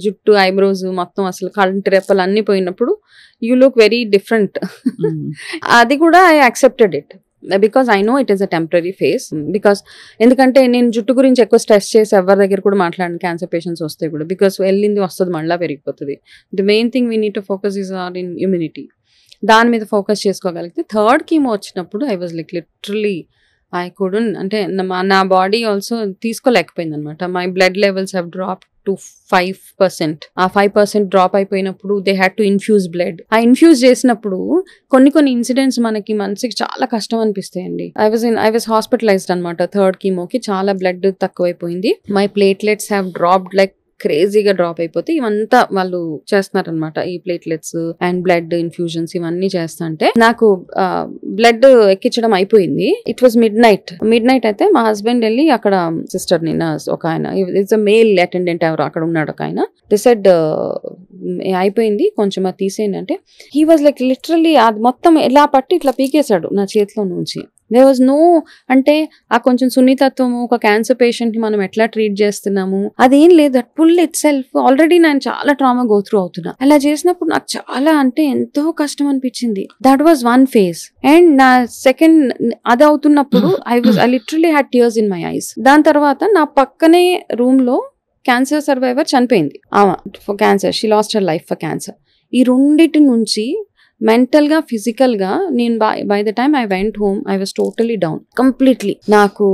జుట్టు ఐబ్రోస్ మొత్తం అసలు కంటి రెప్పలు అన్ని పోయినప్పుడు యూ లుక్ వెరీ డిఫరెంట్. అది కూడా I accepted it because I know it is a temporary face. Because ఎందుకంటే నేను జుట్టు గురించి ఎక్కువ స్ట్రెస్ చేసి ఎవరి దగ్గర కూడా మాట్లాడిన క్యాన్సర్ పేషెంట్స్ వస్తాయి కూడా, బికాస్ వెళ్ళింది వస్తుంది మళ్ళీ పెరిగిపోతుంది. The main thing we need to focus is are in immunity, దాని మీద ఫోకస్ చేసుకోగలిగితే. థర్డ్ కీమో వచ్చినప్పుడు I was like literally I couldn't, అంటే నా బాడీ ఆల్సో తీసుకోలేకపోయింది అనమాట. My blood levels have drop to 5%. ఆ 5% డ్రాప్ అయిపోయినప్పుడు they had to infuse blood. ఆ ఇన్ఫ్యూజ్ చేసినప్పుడు కొన్ని ఇన్సిడెంట్స్ మనసుకి చాలా కష్టం అనిపిస్తాయండి. ఐ వాజ్ హాస్పిటలైజ్డ్ అనమాట థర్డ్ కీమోకి. చాలా బ్లడ్ తక్కువైపోయింది. My platelets have dropped like క్రేజీగా డ్రాప్ అయిపోతే ఇవంతా వాళ్ళు చేస్తున్నారనమాట, ఈ ప్లేట్లెట్స్ అండ్ బ్లడ్ ఇన్ఫ్యూజన్స్ ఇవన్నీ చేస్తుంటే నాకు బ్లడ్ ఎక్కించడం అయిపోయింది. ఇట్ వాజ్ మిడ్ నైట్ అయితే మా హస్బెండ్ వెళ్ళి అక్కడ సిస్టర్ ని ఒక ఆయన, ఇట్స్ అ మేల్ అటెండెంట్ ఎవరు అక్కడ ఉన్నాడు ఒక ఆయన, డిసైడ్ అయిపోయింది కొంచెం అది తీసేయండి అంటే హీ వాజ్ లైక్ లిటరల్లీ అది మొత్తం ఎలా పట్టి ఇట్లా పీకేశాడు నా చేతిలో నుంచి. దేర్ వాజ్ నో, అంటే ఆ కొంచెం సున్నితత్వము, ఒక క్యాన్సర్ పేషెంట్ ని మనం ఎట్లా ట్రీట్ చేస్తున్నాము అదేం లేదు. That pull itself already నేను చాలా ట్రామా గో త్రూ అవుతున్నా. అలా చేసినప్పుడు నాకు చాలా అంటే ఎంతో కష్టం అనిపించింది. That was one phase. And నా సెకండ్ అది అవుతున్నప్పుడు I literally had tears in my eyes. దాని తర్వాత నా పక్కనే రూమ్ లో క్యాన్సర్ సర్వైవర్ చనిపోయింది for cancer, she lost her life for cancer. ఈ రెండిటి నుంచి మెంటల్ గా ఫిజికల్ గా నేను by the time I went home I was totally down completely. నాకు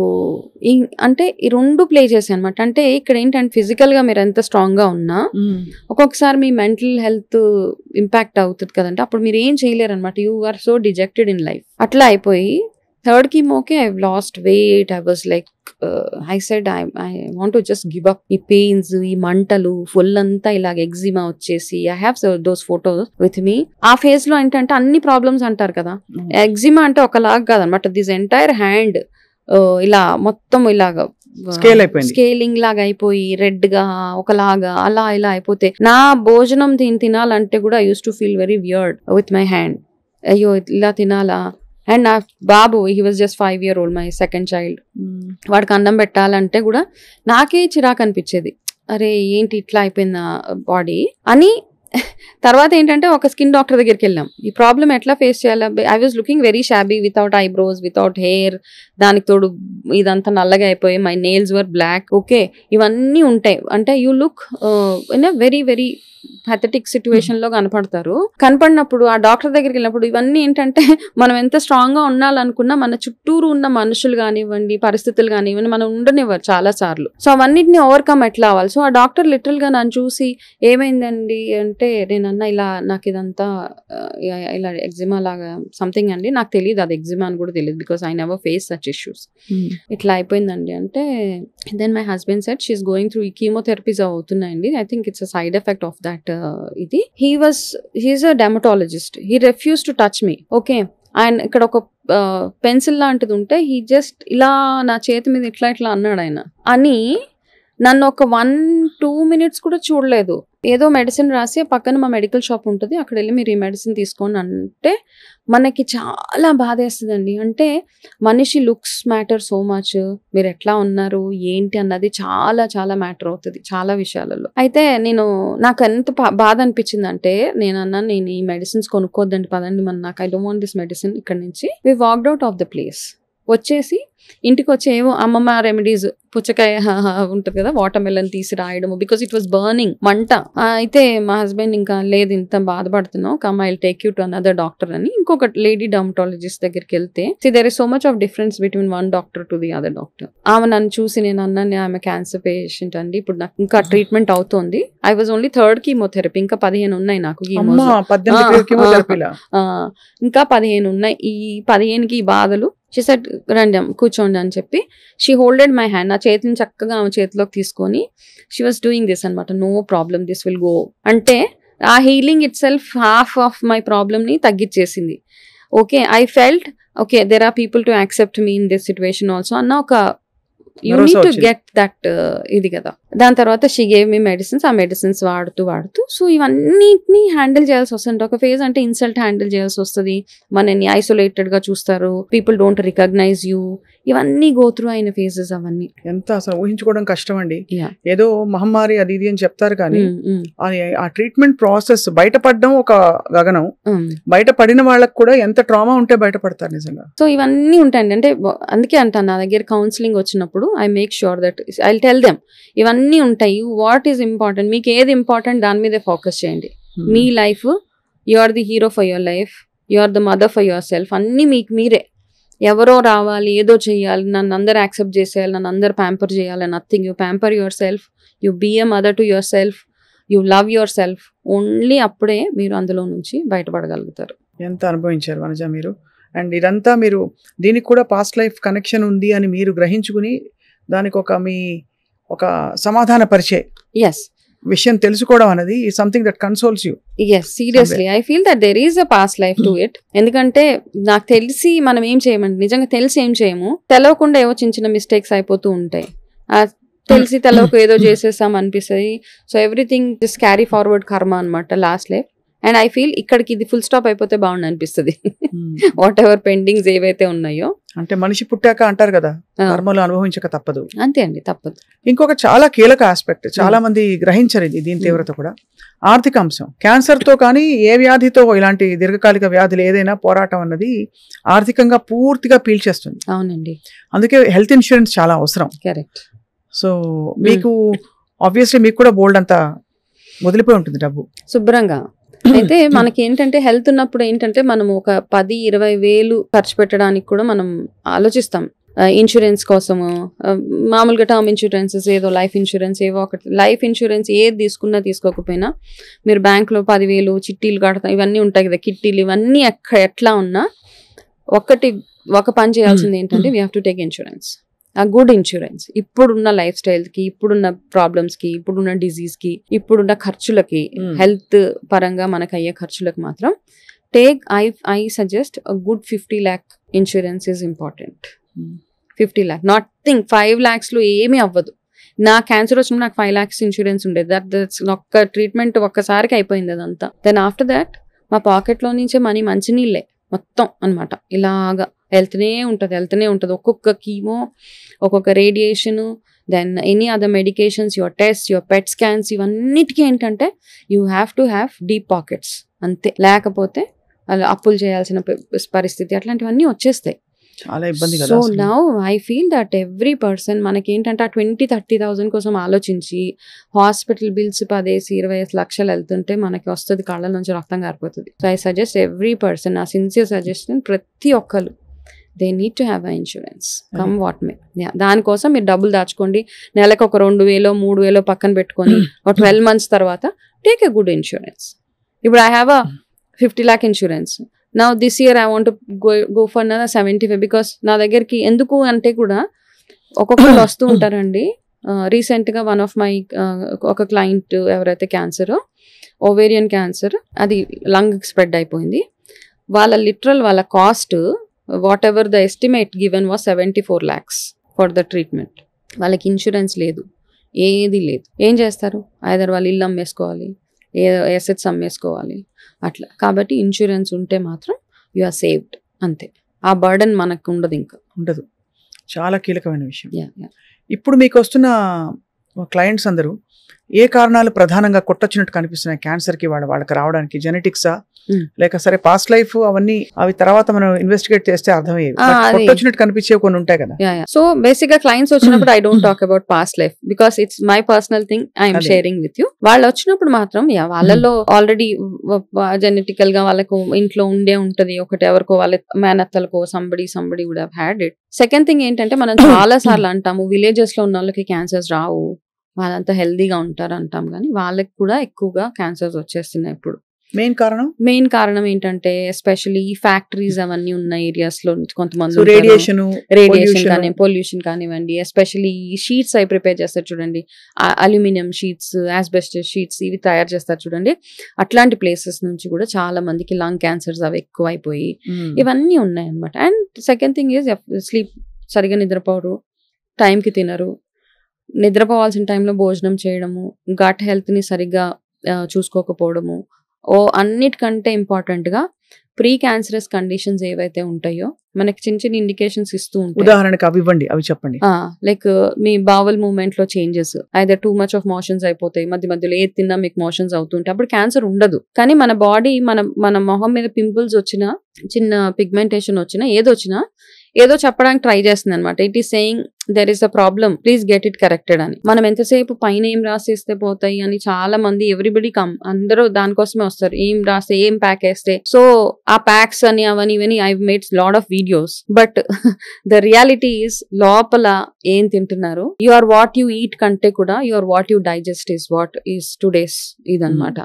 అంటే ఈ రెండు ప్లే చేశాను అనమాట. అంటే ఇక్కడ ఏంటంటే ఫిజికల్ గా మీరు ఎంత స్ట్రాంగ్ గా ఉన్నా ఒక్కొక్కసారి మీ మెంటల్ హెల్త్ ఇంపాక్ట్ అవుతుంది కదంటే, అప్పుడు మీరు ఏం చేయలేరు అనమాట. You are so dejected in life. అట్లా అయిపోయి థర్డ్ కీమోకే I lost weight. I was like I said I want to just give up. ఈ పెయిన్స్, ఈ మంటలు, ఫుల్ అంతా ఇలాగ ఎగ్జిమా వచ్చేసి I have those photos with me. ఆ ఫేజ్ లో ఏంటంటే అన్ని ప్రాబ్లమ్స్ అంటారు కదా, ఎగ్జిమా అంటే ఒకలాగా కాదనమాట. దిస్ ఎంటైర్ హ్యాండ్ ఇలా మొత్తం ఇలాగా స్కేలింగ్ లాగా అయిపోయి రెడ్ గా ఒకలాగా అలా ఇలా అయిపోతే నా భోజనం తినాలంటే కూడా I use to feel very weird with my hand. అయ్యో ఇలా తినాలా. అండ్ నా బాబు, he was just 5 year old, my second child. వాడికి అన్నం పెట్టాలంటే కూడా నాకే చిరాకు అనిపించేది. అరే ఏంటి ఇట్లా అయిపోయింది నా బాడీ అని. తర్వాత ఏంటంటే ఒక స్కిన్ డాక్టర్ దగ్గరికి వెళ్ళాం. ఈ ప్రాబ్లం ఎట్లా ఫేస్ చేయాలి. I was looking very shabby, without eyebrows, without hair. దానికి తోడు ఇదంతా నల్లగా అయిపోయి my nails were black. Okay, ఇవన్నీ ఉంటాయి. అంటే you look in a very very pathetic situation లో కనపడినప్పుడు ఆ డాక్టర్ దగ్గరికి వెళ్ళినప్పుడు ఇవన్నీ ఏంటంటే మనం ఎంత స్ట్రాంగ్ గా ఉండాలనుకున్నా మన చుట్టూరు ఉన్న మనుషులు కానివ్వండి, పరిస్థితులు కానివ్వండి, మనం ఉండనివ్వరు చాలా సార్లు. సో అవన్నిటిని ఓవర్కమ్ ఎట్లా అవ్వాలి. సో ఆ డాక్టర్ లిటరల్ గా నన్ను చూసి ఏమైందండి అంటే, నేనన్నా ఇలా నాకు ఇదంతా ఇలా ఎగ్జిమా లాగా సంథింగ్ అండి, నాకు తెలియదు అది ఎగ్జిమా అని కూడా తెలియదు, because I never face such issues. ఇట్లా అయిపోయిందండి అంటే, then my husband said she's going through chemotherapies అవుతున్నాయండి, I think it's a side effect of that. ఇది he's a dermatologist, he refuse to touch me. Okay, ఆయన ఇక్కడ ఒక pencil లాంటిది ఉంటే హీ జస్ట్ ఇలా నా చేతి మీద ఇట్లా ఇట్లా అన్నాడు ఆయన. అని నన్ను ఒక 1-2 minutes కూడా చూడలేదు. ఏదో మెడిసిన్ రాసి పక్కన మా మెడికల్ షాప్ ఉంటుంది, అక్కడ వెళ్ళి మీరు ఈ మెడిసిన్ తీసుకోండి అంటే మనకి చాలా బాధేస్తుందండి. అంటే మనిషి లుక్స్ మ్యాటర్ సో మచ్, మీరు ఎట్లా ఉన్నారు ఏంటి అన్నది చాలా చాలా మ్యాటర్ అవుతుంది చాలా విషయాలలో. అయితే నాకు ఎంత బాధ అనిపించింది అంటే, నేను ఈ మెడిసిన్స్ కొనుక్కోద్దండి పదండి, నాకు I don't want this medicine ఇక్కడ నుంచి. We walked out of the place. వచ్చేసి ఇంటికి వచ్చి ఏవో అమ్మమ్మ రెమెడీస్, పుచ్చకాయ ఉంటుంది కదా, వాటర్ మెలన్ తీసి రాయడము, బికాస్ ఇట్ వాస్ బర్నింగ్, మంట. అయితే మా హస్బెండ్ ఇంకా లేదు ఇంత బాధపడుతున్నావు, come I will take you to another doctor అని ఇంకొక లేడీ డర్మటాలజిస్ట్ దగ్గరికి వెళ్తే, there is so much of difference between one doctor to the other doctor. ఆమె నన్ను చూసి, నేను అన్నాను ఆమె క్యాన్సర్ పేషెంట్ అండి, ఇప్పుడు నాకు ఇంకా ట్రీట్మెంట్ అవుతోంది, I was only 3rd chemotherapy, ఇంకా 15 ఉన్నాయి నాకు ఇంకా 15 ఉన్నాయి. ఈ 15కి ఈ బాధలు. షీ సెడ్ రండి కూర్చోండి అని చెప్పి షీ హోల్డెడ్ మై హ్యాండ్. నా చేతిని చక్కగా ఆమె చేతిలోకి తీసుకొని షీ వాస్ డూయింగ్ దిస్ అనమాట. No problem, this will go అంటే ఆ healing itself half of my ప్రాబ్లమ్ని తగ్గించేసింది. Okay, I felt okay there are people to accept me in this situation also అన్న ఒక you need to get that ఇది కదా. దాని తర్వాత షీ గేవ్ మీ మెడిసిన్స్, ఆ మెడిసిన్స్ వాడుతూ సో ఇవన్నిటిని హ్యాండిల్ చేయాల్సి వస్తుంది. ఒక ఫేజ్ అంటే ఇన్సల్ట్ హ్యాండిల్ చేయాల్సి వస్తుంది, మనని ఐసోలేటెడ్ గా చూస్తారు, పీపుల్ డోంట్ రికగ్నైజ్ యూ, ఇవన్నీ గో త్రూ అయిన ఫేజెస్. అవన్నీ ఎంత అసలు ఊహించుకోవడం కష్టం అండి. ఏదో మహమ్మారి అది ఇది అని చెప్తారు కానీ ఆ ట్రీట్మెంట్ ప్రాసెస్ బయటపడడం ఒక గగనం. బయటపడిన వాళ్ళకి కూడా ఎంత ట్రామా ఉంటే బయటపడతారు నిజంగా. సో ఇవన్నీ ఉంటాయండి. అంటే అందుకే అంటాను, నా దగ్గర కౌన్సిలింగ్ వచ్చినప్పుడు I make sure that I tell them ఇవన్నీ ఉంటాయి, వాట్ ఈస్ ఇంపార్టెంట్, మీకు ఏది ఇంపార్టెంట్ దాని మీదే ఫోకస్ చేయండి. మీ life, you are the hero for your life, you are the mother for yourself. అన్నీ మీకు మీరే. ఎవరో రావాలి, ఏదో చేయాలి, నన్ను అందరు యాక్సెప్ట్ చేసేయాలి, నన్ను అందరు ప్యాంపర్ చేయాలి, nothing. You pamper yourself, you be a mother to yourself, you love yourself. Only అప్పుడే మీరు అందులో నుంచి బయటపడగలుగుతారు. ఎంత అనుభవించారు వనజ మీరు. అండ్ ఇదంతా మీరు దీనికి కూడా పాస్ట్ లైఫ్ కనెక్షన్ ఉంది అని మీరు గ్రహించుకుని దానికి ఒక సమాధాన పరిచే విషయం తెలుసుకోవడం అనేది something that consoles you. yes, seriously I feel that there is a past life to it. ఎందుకంటే నాకు తెలిసి మనం ఏం చేయమండి, నిజంగా తెలిసి ఏం చేయము, తెలవకుండా ఏవో చిన్న చిన్న మిస్టేక్స్ అయిపోతూ ఉంటాయి. తెలిసి తెలవకు ఏదో చేసేసాం అనిపిస్తుంది. So everything just carry forward కర్మ అనమాట last life. And I feel ఇక్కడికి ఇది ఫుల్ స్టాప్ అయిపోతే బాగుంది అనిపిస్తుంది. వాట్ ఎవర్ పెండింగ్స్ ఏవైతే ఉన్నాయో, అంటే మనిషి పుట్టాక అంటారు కదా, కర్మలు అనుభవించక తప్పదు. అంతే అండి, తప్పదు. ఇంకొక చాలా కీలక ఆస్పెక్ట్, చాలా మంది గ్రహించరు దీని తీవ్రత కూడా, ఆర్థిక అంశం. క్యాన్సర్ తో కానీ ఏ వ్యాధితో, ఇలాంటి దీర్ఘకాలిక వ్యాధులు ఏదైనా పోరాటం అన్నది ఆర్థికంగా పూర్తిగా పీల్చేస్తుంది. అవునండి, అందుకే హెల్త్ ఇన్సూరెన్స్ చాలా అవసరం. కరెక్ట్. సో మీకు ఆబ్వియస్లీ మీకు కూడా బోల్డ్ అంతా వదిలిపోయి ఉంటుంది డబ్బు శుభ్రంగా. అయితే మనకి ఏంటంటే హెల్త్ ఉన్నప్పుడు ఏంటంటే మనం ఒక 10-20 వేలు ఖర్చు పెట్టడానికి కూడా మనం ఆలోచిస్తాం. ఇన్సూరెన్స్ కోసము, మామూలుగా టర్మ్ ఇన్సూరెన్సెస్, ఏదో లైఫ్ ఇన్సూరెన్స్, ఏవో ఒకటి. లైఫ్ ఇన్సూరెన్స్ ఏది తీసుకున్నా తీసుకోకపోయినా మీరు బ్యాంకులో 10,000 చిట్టీలు కడతాం, ఇవన్నీ ఉంటాయి కదా, కిట్టీలు, ఇవన్నీ ఎట్లా ఉన్నా ఒక పని చేయాల్సింది ఏంటంటే we have to take insurance, ఆ గుడ్ ఇన్సూరెన్స్. ఇప్పుడున్న లైఫ్ స్టైల్కి, ఇప్పుడున్న ప్రాబ్లమ్స్కి, ఇప్పుడున్న డిజీజ్కి, ఇప్పుడున్న ఖర్చులకి, హెల్త్ పరంగా మనకు అయ్యే ఖర్చులకు మాత్రం I suggest a good 50 lakh insurance is important. 50 lakh, NATing 5 lakhs ఏమీ అవ్వదు. నా క్యాన్సర్ వచ్చినప్పుడు నాకు 5 lakhs ఇన్సూరెన్స్ ఉండేది. దట్స్ ఒక్క ట్రీట్మెంట్ ఒక్కసారికి అయిపోయింది అదంతా. దెన్ ఆఫ్టర్ దాట్ మా పాకెట్లో నుంచే మనీ మంచినీళ్ళే మొత్తం అనమాట. ఇలాగా వెళ్తూనే ఉంటుంది. ఒక్కొక్క కీమో, ఒక్కొక్క radiation, then any other medications, your test, your PET scans, ఇవన్నిటికీ ఏంటంటే you have to have deep pockets అంతే. లేకపోతే అలా అప్పులు చేయాల్సిన పరిస్థితి, అట్లాంటివన్నీ వచ్చేస్తాయి. చాలా ఇబ్బంది కదా. So now I feel that every person మనకేంటంటే ఆ 20,000-30,000 కోసం ఆలోచించి హాస్పిటల్ బిల్స్ 10-20 లక్షలు వెళ్తుంటే మనకి వస్తుంది, కళ్ళ నుంచి రక్తం కారిపోతుంది. So I suggest every person, నా సిన్సియర్ సజెషన్, ప్రతి ఒక్కరు they need to have a insurance come what may. దానికోసం మీరు డబ్బులు దాచుకోండి, నెలకు ఒక 2,000-3,000 పక్కన పెట్టుకొని ఒక 12 months తర్వాత టేక్ ఎ గుడ్ ఇన్సూరెన్స్. ఇప్పుడు I have a 50 lakh insurance. Now this year I want to go for another 75 because నా దగ్గరికి ఎందుకు అంటే కూడా ఒక్కొక్కరు వస్తూ ఉంటారండి. రీసెంట్గా వన్ ఆఫ్ మై ఒక క్లయింట్ ఎవరైతే క్యాన్సర్, ఓవేరియన్ క్యాన్సర్, అది లంగ్ స్ప్రెడ్ అయిపోయింది. వాళ్ళ cost what ever the estimate given was 74 lakhs for the treatment. వాళ్ళకి ఇన్సూరెన్స్ లేదు, ఏది లేదు. ఏం చేస్తారు? ఐదర్ వాళ్ళు ఇల్లు అమ్మేసుకోవాలి, ఎసెట్స్ అమ్మేసుకోవాలి, అట్లా. కాబట్టి ఇన్సూరెన్స్ ఉంటే మాత్రం యు ఆర్ సేవ్డ్ అంతే. ఆ బర్డన్ మనకు ఉండదు. చాలా కీలకమైన విషయం. ఇప్పుడు మీకు వస్తున్న క్లయింట్స్ అందరూ ఏ కారణాలు ప్రధానంగా కొట్టొచ్చినట్టు కనిపిస్తున్నాయి క్యాన్సర్కి? వాళ్ళకి రావడానికి జెనెటిక్సా, లేక సరే పాస్ట్ లైఫ్, అవి తర్వాత మనం ఇన్వెస్టిగేట్ చేస్తే అర్థమయ్యేది. కొట్టొచ్చినట్టు కనిపించే కొన్ని ఉంటాయి కదా. సో బేసిక్ గా క్లయింట్స్ వచ్చినప్పుడు I don't talk about past life because it's my personal thing, I'm sharing with you. వాళ్ళు వచ్చినప్పుడు మాత్రం వాళ్ళలో ఆల్రెడీ జెనెటికల్ గా వాళ్ళకు ఇంట్లో ఉంటది ఒకటి, ఎవరికో వాళ్ళ మేనత్తలకో somebody would have had it. Second thing ఏంటంటే మనం చాలా సార్లు అంటాము విలేజెస్ లో ఉన్న వాళ్ళకి క్యాన్సర్స్ రావు, వాళ్ళంతా హెల్దీగా ఉంటారు అంటాం, కానీ వాళ్ళకి కూడా ఎక్కువగా క్యాన్సర్స్ వచ్చేస్తున్నాయి ఇప్పుడు. మెయిన్ కారణం ఏంటంటే ఎస్పెషల్లీ ఫ్యాక్టరీస్ అవన్నీ ఉన్న ఏరియాస్ లో కొంతమంది రేడియేషన్ కానీ పొల్యూషన్ కానివ్వండి, ఎస్పెషల్లీ షీట్స్ అవి ప్రిపేర్ చేస్తారు చూడండి, అల్యూమినియం షీట్స్, ఆస్బెస్టస్ షీట్స్, ఇవి తయారు చేస్తారు చూడండి. అట్లాంటి ప్లేసెస్ నుంచి కూడా చాలా మందికి లంగ్ క్యాన్సర్స్ అవి ఎక్కువ అయిపోయి ఇవన్నీ ఉన్నాయి అనమాట. And second thing is sleep, సరిగా నిద్రపోరు, టైంకి తినరు, నిద్రపోవాల్సిన టైంలో భోజనం చేయడము, గట్ హెల్త్ని సరిగ్గా చూసుకోకపోవడము, అన్నిటికంటే ఇంపార్టెంట్గా ప్రీ క్యాన్సరస్ కండిషన్స్ ఏవైతే ఉంటాయో మనకి చిన్న ఇండికేషన్స్ ఇస్తూ ఉంటాయి. ఉదాహరణకి అవి ఇవ్వండి, అవి చెప్పండి. లైక్ మీ బావల్ మూవ్మెంట్ లో changes, either too much of motions అయిపోతాయి, మధ్యలో ఏది తిన్నా మీకు మోషన్స్ అవుతుంటాయి, అప్పుడు క్యాన్సర్ ఉండదు. కానీ మన బాడీ మన మొహం మీద పింపుల్స్ వచ్చినా, చిన్న పిగ్మెంటేషన్ వచ్చినా, ఏదో చెప్పడానికి ట్రై చేస్తుంది అనమాట. It is saying there is a problem, please get it corrected అని. మనం ఎంతసేపు పైన ఏం రాసేస్తే పోతాయి అని చాలా మంది, ఎవ్రీబడి అందరూ దానికోసమే వస్తారు, ఏం రాస్తే, ఏం ప్యాక్ వేస్తే. సో ఆ ప్యాక్స్ అని అవని ఇవని I made lot of videos, but the reality is లోపల ఏం తింటున్నారు, you are what you eat కంటే కూడా you are what you digest is what is today's ఇదనమాట.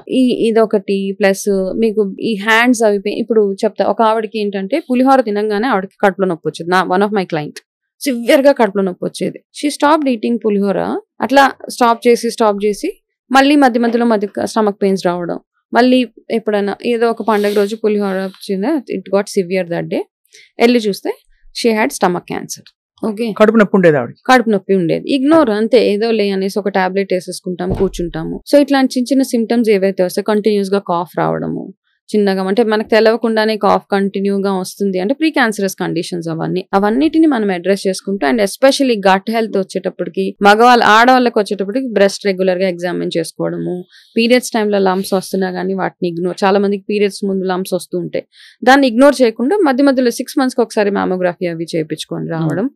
ఇదొకటి. ప్లస్ మీకు ఈ హ్యాండ్స్ అవి, ఇప్పుడు చెప్తా, ఒక ఆవిడకి ఏంటంటే పులిహోర తినంగానే ఆవిడకి కడుపులో నొప్పి వచ్చేది. One of my client severe గా కడుపులో నొప్పి వచ్చేది. షీ స్టాప్డ్ ఈటింగ్ పులిహోర. అట్లా స్టాప్ చేసి మళ్ళీ మధ్యలో స్టమక్ పెయిన్స్ రావడం, మళ్ళీ ఎప్పుడైనా ఏదో ఒక పండుగ రోజు పులిహోర వచ్చిందా, it got severe that day. వెళ్ళి చూస్తే she had stomach cancer. Okay, కడుపు నొప్పి ఉండేది. ఇగ్నోర్ అంతే, ఏదో లే అనేసి ఒక టాబ్లెట్ వేసేసుకుంటాం, కూర్చుంటాము. సో ఇట్లాంటి చిన్న సిమ్టమ్స్ ఏవైతే వస్తాయి, కంటిన్యూస్ గా కాఫ్ రావడము, చిన్నగా, అంటే మనకు తెలవకుండానే కాఫ్ కంటిన్యూగా వస్తుంది అంటే ప్రీ క్యాన్సరస్ కండిషన్స్ అవన్నిటిని మనం అడ్రస్ చేసుకుంటూ, అండ్ ఎస్పెషల్లీ గట్ హెల్త్ వచ్చేటప్పటికి, ఆడవాళ్ళకి వచ్చేటప్పటికి బ్రెస్ట్ రెగ్యులర్ గా ఎగ్జామిన్ చేసుకోవడము, పీరియడ్స్ టైంలో లంప్స్ వస్తున్నా కానీ వాటిని ఇగ్నోర్, చాలా మందికి పీరియడ్స్ ముందు లంప్స్ వస్తూ ఉంటాయి, దాన్ని ఇగ్నోర్ చేయకుండా మధ్యలో 6 months ఒకసారి మ్యామోగ్రఫీ అవి చేయించుకొని రావడం,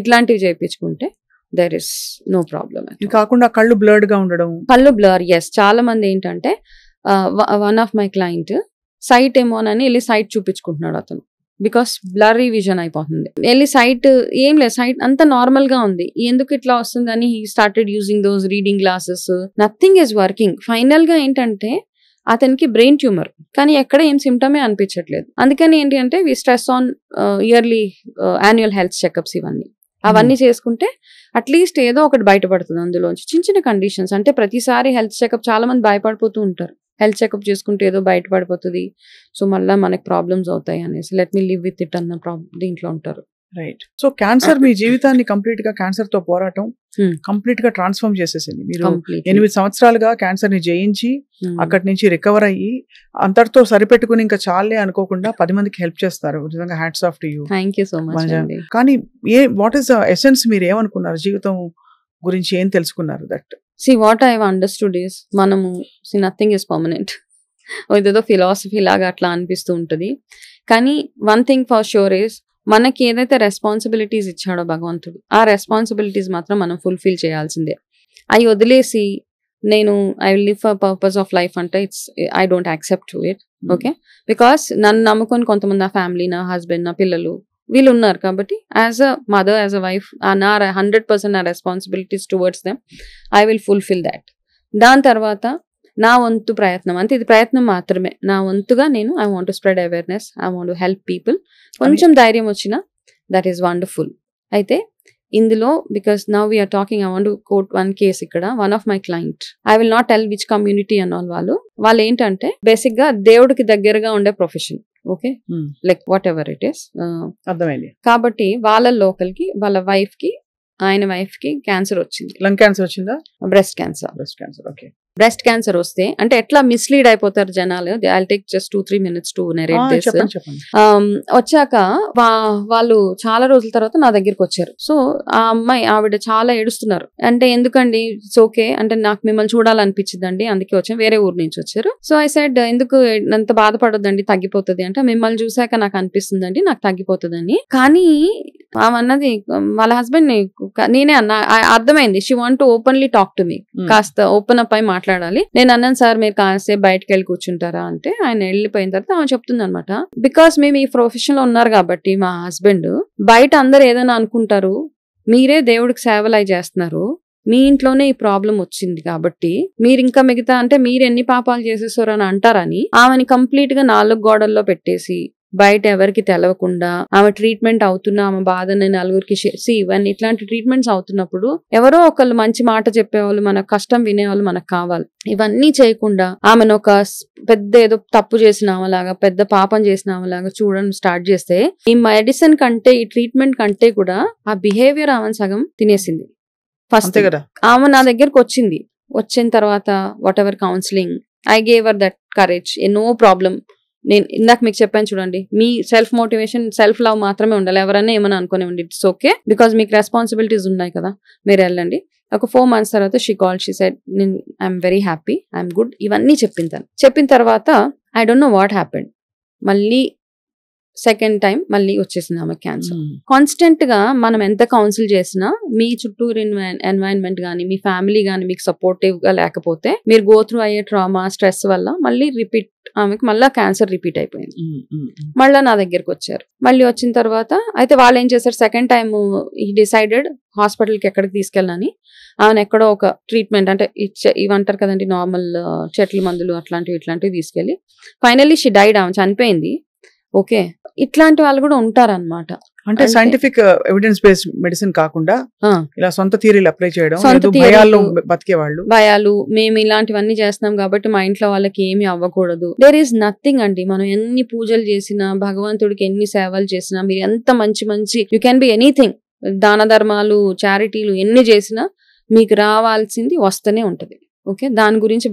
ఇట్లాంటివి చేయించుకుంటే there is no problem. ఇది కాకుండా కళ్ళు బ్లర్డ్ గా ఉండడం, కళ్ళు బ్లర్, ఎస్. చాలా మంది ఏంటంటే one of my client site ఏమోనని వెళ్ళి సైట్ చూపించుకుంటున్నాడు అతను, బికాస్ బ్లర్రీ విజన్ అయిపోతుంది. వెళ్ళి సైట్ ఏం లేదు, సైట్ అంతా నార్మల్ గా ఉంది, ఎందుకు ఇట్లా వస్తుంది అని he started using those reading glasses, nothing is working. Final గా ఏంటంటే అతనికి బ్రెయిన్ ట్యూమర్, కానీ ఎక్కడ ఏం సిమ్టమే అనిపించట్లేదు. అందుకని ఏంటి అంటే we stress on yearly annual health checkups, అవన్నీ చేసుకుంటే అట్లీస్ట్ ఏదో ఒకటి బయటపడుతుంది అందులోంచి. చిన్న చిన్న కండిషన్స్ అంటే ప్రతిసారి హెల్త్ చెకప్, చాలా మంది భయపడిపోతూ ఉంటారు, హెల్త్ చెకప్ చేసుకుంటే ఏదో బయటపడిపోతుంది, సో మళ్ళీ మనకి ప్రాబ్లమ్స్ అవుతాయి అనేసి let me live with it అన్న దీంట్లో ఉంటారు. రైట్. సో క్యాన్సర్ మీ జీవితాన్ని కంప్లీట్ గా, క్యాన్సర్ తో పోరాటం కంప్లీట్ గా ట్రాన్స్ఫార్మ్ చేసేసింది. మీరు 8 సంవత్సరాలుగా క్యాన్సర్ ని జయించి అక్కడి నుంచి రికవర్ అయ్యి అంతటితో సరిపెట్టుకుని ఇంకా చాలే అనుకోకుండా 10 మందికి హెల్ప్ చేస్తారు. నిజంగా hats off to you. Thank you so much. కానీ వాట్ ఈస్ ద ఎసెన్స్, మీరు ఏమనుకున్నారు జీవితం గురించి, ఏం తెలుసుకున్నారు? That See, what I have understood is, మనము nothing is permanent. ఇదేదో ఫిలాసఫీ లాగా అట్లా అనిపిస్తూ ఉంటుంది, కానీ one thing for sure is, మనకి ఏదైతే రెస్పాన్సిబిలిటీస్ ఇచ్చాడో భగవంతుడు, ఆ రెస్పాన్సిబిలిటీస్ మాత్రం మనం ఫుల్ఫిల్ చేయాల్సిందే. అవి వదిలేసి నేను I will live for purpose of life అంటే I don't accept to it. Okay, because నన్ను నమ్ముకొని కొంతమంది, నా ఫ్యామిలీ, నా హస్బెండ్, నా పిల్లలు వీళ్ళు ఉన్నారు కాబట్టి as a mother, as a wife, నా 100% నా responsibilities towards them I will fulfil that. దాని తర్వాత నా వంతు ప్రయత్నం, అంటే ఇది ప్రయత్నం మాత్రమే, నా వంతుగా నేను I want to spread awareness, I want to help people. కొంచెం ధైర్యం వచ్చినా దట్ ఈస్ వండర్ఫుల్. అయితే ఇందులో because now we're talking, I want to quote one case ఇక్కడ. One of my client, I will not tell which community అన్న వాళ్ళు ఏంటంటే basic గా దేవుడికి దగ్గరగా ఉండే profession. Okay, like whatever it is, అర్థమైంది. కాబట్టి వాళ్ళ లోకల్కి, వాళ్ళ వైఫ్ కి, ఆయన వైఫ్ కి క్యాన్సర్ వచ్చింది. లంగ్ క్యాన్సర్ వచ్చిందా? Breast cancer. Okay. Breast cancer వస్తే అంటే ఎట్లా మిస్లీడ్ అయిపోతారు జనాలు. I take just 2-3 minutes to narrate this. వచ్చాక వాళ్ళు చాలా రోజుల తర్వాత నా దగ్గరికి వచ్చారు. సో ఆ అమ్మాయి, ఆవిడ చాలా ఏడుస్తున్నారు. అంటే ఎందుకండి, ఇట్స్ ఓకే అంటే నాకు మిమ్మల్ని చూడాలనిపించిందండి, అందుకే వచ్చాను, వేరే ఊరు నుంచి వచ్చారు. సో ఐ సెడ్, ఎందుకు అంత బాధపడొద్దండి, తగ్గిపోతుంది అంటే, మిమ్మల్ని చూసాక నాకు అనిపిస్తుందండి నాకు తగ్గిపోతుందని. కానీ ఆమె అన్నది వాళ్ళ హస్బెండ్ ని, నేనే అన్నా, అర్థమైంది, she want to openly talk to me, కాస్త ఓపెన్ అప్ అయి మాట్లాడాలి. నేను అన్నాను, సార్ మీరు కాసేపు బయటకు వెళ్ళి కూర్చుంటారా అంటే, ఆయన వెళ్ళిపోయిన తర్వాత ఆమె చెప్తుంది అనమాట, బికాస్ మేము ఈ ప్రొఫెషన్ లో ఉన్నారు కాబట్టి మా హస్బెండ్, బయట అందరు ఏదైనా అనుకుంటారు, మీరే దేవుడికి సేవలు అయి చేస్తున్నారు, మీ ఇంట్లోనే ఈ ప్రాబ్లం వచ్చింది కాబట్టి మీరు ఇంకా మిగతా అంటే మీరు ఎన్ని పాపాలు చేసేసారు అని అంటారని ఆమెని కంప్లీట్ గా 4 గోడల్లో పెట్టేసి బయట ఎవరికి తెలవకుండా ఆమె ట్రీట్మెంట్ అవుతున్నా ఆమె బాధని నలుగురికి ఇవన్నీ ఇట్లాంటి ట్రీట్మెంట్స్ అవుతున్నప్పుడు ఎవరో ఒకళ్ళు మంచి మాట చెప్పేవాళ్ళు, మన కష్టం వినేవాళ్ళు మనకు కావాలి. ఇవన్నీ చేయకుండా ఆమెను ఒక పెద్ద ఏదో తప్పు చేసిన ఆమెలాగా, పెద్ద పాపం చేసిన ఆమెలాగా చూడడం స్టార్ట్ చేస్తే, ఈ మెడిసిన్ కంటే, ఈ ట్రీట్మెంట్ కంటే కూడా ఆ బిహేవియర్ ఆమెను సగం తినేసింది. ఫస్ట్ ఆమె నా దగ్గరకు వచ్చిన తర్వాత whatever counselling I gave her that courage, no problem. నేను ఇందాక మీకు చెప్పాను చూడండి, మీ సెల్ఫ్ మోటివేషన్, సెల్ఫ్ లవ్ మాత్రమే ఉండాలి. ఎవరైనా ఏమైనా అనుకునే ఉండి ఇట్స్ ఓకే, బికాస్ మీకు రెస్పాన్సిబిలిటీస్ ఉన్నాయి కదా, మీరు వెళ్ళండి. ఒక 4 months తర్వాత she call, she said I'm very happy, I'm good, ఇవన్నీ చెప్పిన తర్వాత I don't know what happened. మళ్ళీ సెకండ్ టైం మళ్ళీ వచ్చేసింది ఆమె క్యాన్సర్. కాన్స్టెంట్ గా మనం ఎంత కౌన్సిల్ చేసినా మీ చుట్టూరు ఎన్వైరన్మెంట్ గానీ, మీ ఫ్యామిలీ గానీ మీకు సపోర్టివ్ గా లేకపోతే, మీరు గో త్రూ అయ్యే ట్రామా, స్ట్రెస్ వల్ల మళ్ళీ రిపీట్, ఆమెకి మళ్ళీ క్యాన్సర్ రిపీట్ అయిపోయింది. మళ్ళీ నా దగ్గరకు వచ్చారు. మళ్ళీ వచ్చిన తర్వాత అయితే వాళ్ళు ఏం చేశారు, సెకండ్ టైం ఈ డిసైడెడ్ హాస్పిటల్కి ఎక్కడికి తీసుకెళ్ళని, ఆమెను ఎక్కడో ఒక ట్రీట్మెంట్ అంటే ఇవంటారు కదండి నార్మల్ చెట్ల మందులు ఇట్లాంటివి తీసుకెళ్ళి ఫైనల్లీ షీ డైడ్, ఆమె చనిపోయింది. ఓకే, ఇట్లాంటి వాళ్ళు కూడా ఉంటారన్నమాట. అంటే సైంటిఫిక్ ఎవిడెన్స్ బేస్డ్ మెడిసిన్ కాకుండా ఇలా సొంత థియరీలు అప్లై చేయడం, భయాలు, మేము ఇలాంటివన్నీ చేస్తున్నాం కాబట్టి మా ఇంట్లో వాళ్ళకి ఏమి అవ్వకూడదు. దేర్ ఈస్ నథింగ్ అండి. మనం ఎన్ని పూజలు చేసినా, భగవంతుడికి ఎన్ని సేవలు చేసినా, మీరు ఎంత మంచి యూ క్యాన్ బి ఎనీథింగ్, దాన ధర్మాలు, చారిటీలు ఎన్ని చేసినా మీకు రావాల్సింది వస్తూనే ఉంటది. ఓకే, దాని గురించి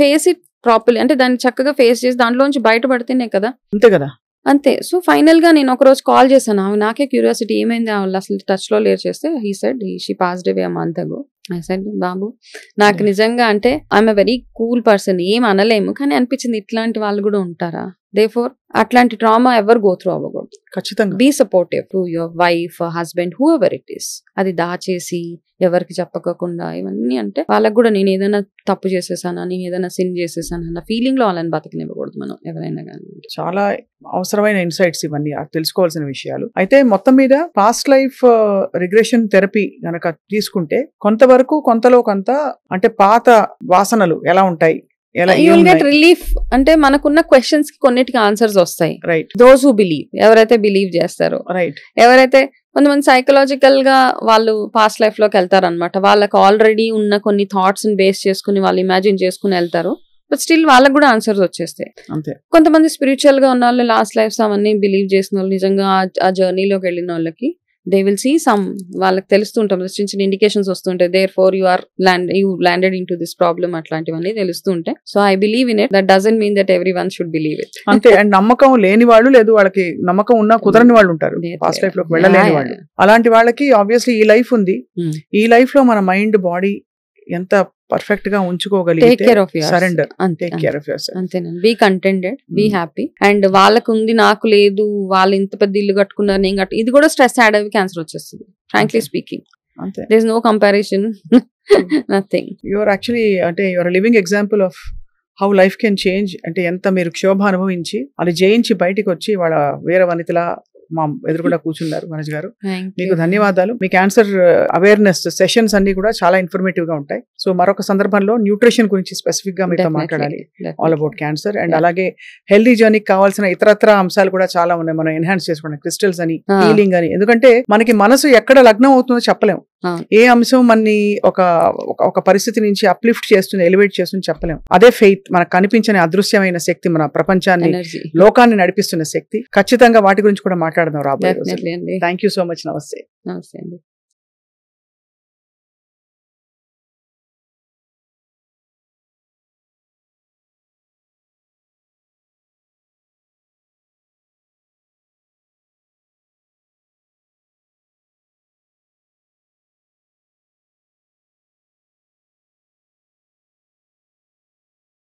ఫేస్ ఇట్ ప్రాపర్లీ, అంటే దాన్ని చక్కగా ఫేస్ చేసి దాంట్లోంచి బయటపడితేనే కదా. అంతే కదా, అంతే. సో ఫైనల్ గా నేను ఒకరోజు కాల్ చేశాను, నాకే క్యూరియాసిటీ ఏమైంది, వాళ్ళు అసలు టచ్ లో లేరు చేస్తే, he said she passed away a month అగో. ఐ సెడ్ బాబు, నాకు నిజంగా అంటే I'm a very cool person, ఏం అనలేము, కానీ అనిపించింది ఇట్లాంటి వాళ్ళు కూడా ఉంటారా. దేర్ఫోర్ అట్లాంటి ట్రామా ఎవరు గో త్రూ అవ్వకూడదు. ఖచ్చితంగా be supportive to your wife, husband, whoever it is. అది దాచేసి ఎవరికి చెప్పకుండా ఇవన్నీ అంటే వాళ్ళకి కూడా నేను ఏదైనా తప్పు చేసేసానా, నేను ఏదైనా సిన్ చేసేసానా అన్న ఫీలింగ్ లో వాళ్ళని బతకనివ్వకూడదు మనం ఎవరైనా కానీ. చాలా అవసరమైన ఇన్సైట్స్ ఇవన్నీ తెలుసుకోవాల్సిన విషయాలు. అయితే మొత్తం మీద పాస్ట్ లైఫ్ రిగ్రెషన్ థెరపీ గనక తీసుకుంటే కొంతవరకు కొంతలో కొంత అంటే పాత వాసనలు ఎలా ఉంటాయి, యూ విల్ గెట్ రిలీఫ్. అంటే మనకున్న క్వశ్చన్స్ కి కొన్నిటికి ఆన్సర్స్ వస్తాయి. రైట్. దోస్ హూ బిలీవ్, ఎవరైతే బిలీవ్ చేస్తారో, రైట్, ఎవరైతే కొంతమంది సైకలాజికల్ గా వాళ్ళు పాస్ట్ లైఫ్ లోకి వెళ్తారు అనమాట. వాళ్ళకి ఆల్రెడీ ఉన్న కొన్ని థాట్స్ ని బేస్ చేసుకుని వాళ్ళు ఇమాజిన్ చేసుకుని వెళ్తారు. బట్ స్టిల్ వాళ్ళకి కూడా ఆన్సర్స్ వచ్చేస్తాయి. కొంతమంది స్పిరిచువల్ గా ఉన్న వాళ్ళు, లాస్ట్ లైఫ్స్ అవన్నీ బిలీవ్ చేసిన వాళ్ళు, నిజంగా ఆ జర్నీలోకి వెళ్ళిన వాళ్ళకి దే విల్ సీ సమ్, వాళ్ళకి తెలుస్తుంటాం చిన్న చిన్న ఇండికేషన్స్ వస్తుంటాయి. Therefore you landed into this problem, అట్లాంటివన్నీ తెలుస్తుంటాయి. So I believe in it. That doesn't mean that everyone should believe it. అంతే. అండ్ నమ్మకం లేని వాళ్ళు, లేదు వాళ్ళకి నమ్మకం ఉన్నా కుదరని వాళ్ళు ఉంటారు, పాస్ట్ లైఫ్ లోకి వెళ్ళలేని వాళ్ళు. అలాంటి వాళ్ళకి ఆబ్వియస్లీ ఈ లైఫ్ ఉంది. ఈ లైఫ్ లో మన మైండ్, బాడీ ఎంత పర్ఫెక్ట్ గా ఉంచుకోగలిగితే surrender, take care of yourself. అంతేనండి. Be contented, be happy. And వాళ్ళకు ఉంది, నాకు లేదు, వాళ్ళు ఇంత పెద్ద ఇల్లు కట్టుకున్నారు, నేను కట్టు, ఇది కూడా స్ట్రెస్ యాడ్ అయ్యి క్యాన్సర్ వచ్చేస్తుంది. Frankly speaking, there is no comparison, nothing. Your actually అంటే your living example of how life can change. అంటే ఎంత మీరు క్షోభ అనుభవించి అది జయించి బయటికి వచ్చి వాళ్ళ వేరే వనితలా మా ఎదురుకుండా కూర్చున్నారు మనోజ్ గారు. మీకు ధన్యవాదాలు. మీ క్యాన్సర్ అవేర్నెస్ సెషన్స్ అన్ని కూడా చాలా ఇన్ఫర్మేటివ్ గా ఉంటాయి. సో మరొక సందర్భంలో న్యూట్రిషన్ గురించి స్పెసిఫిక్ గా మీతో మాట్లాడాలి, ఆల్ అబౌట్ క్యాన్సర్. అండ్ అలాగే హెల్దీ జర్నీకి కావాల్సిన ఇతరత్ర అంశాలు కూడా చాలా ఉన్నాయి, మనం ఎన్హాన్స్ చేసుకోవడం, క్రిస్టల్స్ అని, హీలింగ్ అని. ఎందుకంటే మనకి మనసు ఎక్కడ లగ్నం అవుతుందో చెప్పలేము. ఏ అంశం మనని ఒక పరిస్థితి నుంచి అప్లిఫ్ట్ చేస్తుంది, ఎలివేట్ చేస్తుంది చెప్పలేము. అదే ఫెయిత్, మనకు కనిపించని అదృశ్యమైన శక్తి, మన ప్రపంచాన్ని, లోకాన్ని నడిపిస్తున్న శక్తి. ఖచ్చితంగా వాటి గురించి కూడా మాట్లాడదాం రాబోయే రోజుల్లో. Thank you so much. నమస్తే. నమస్తే అండి.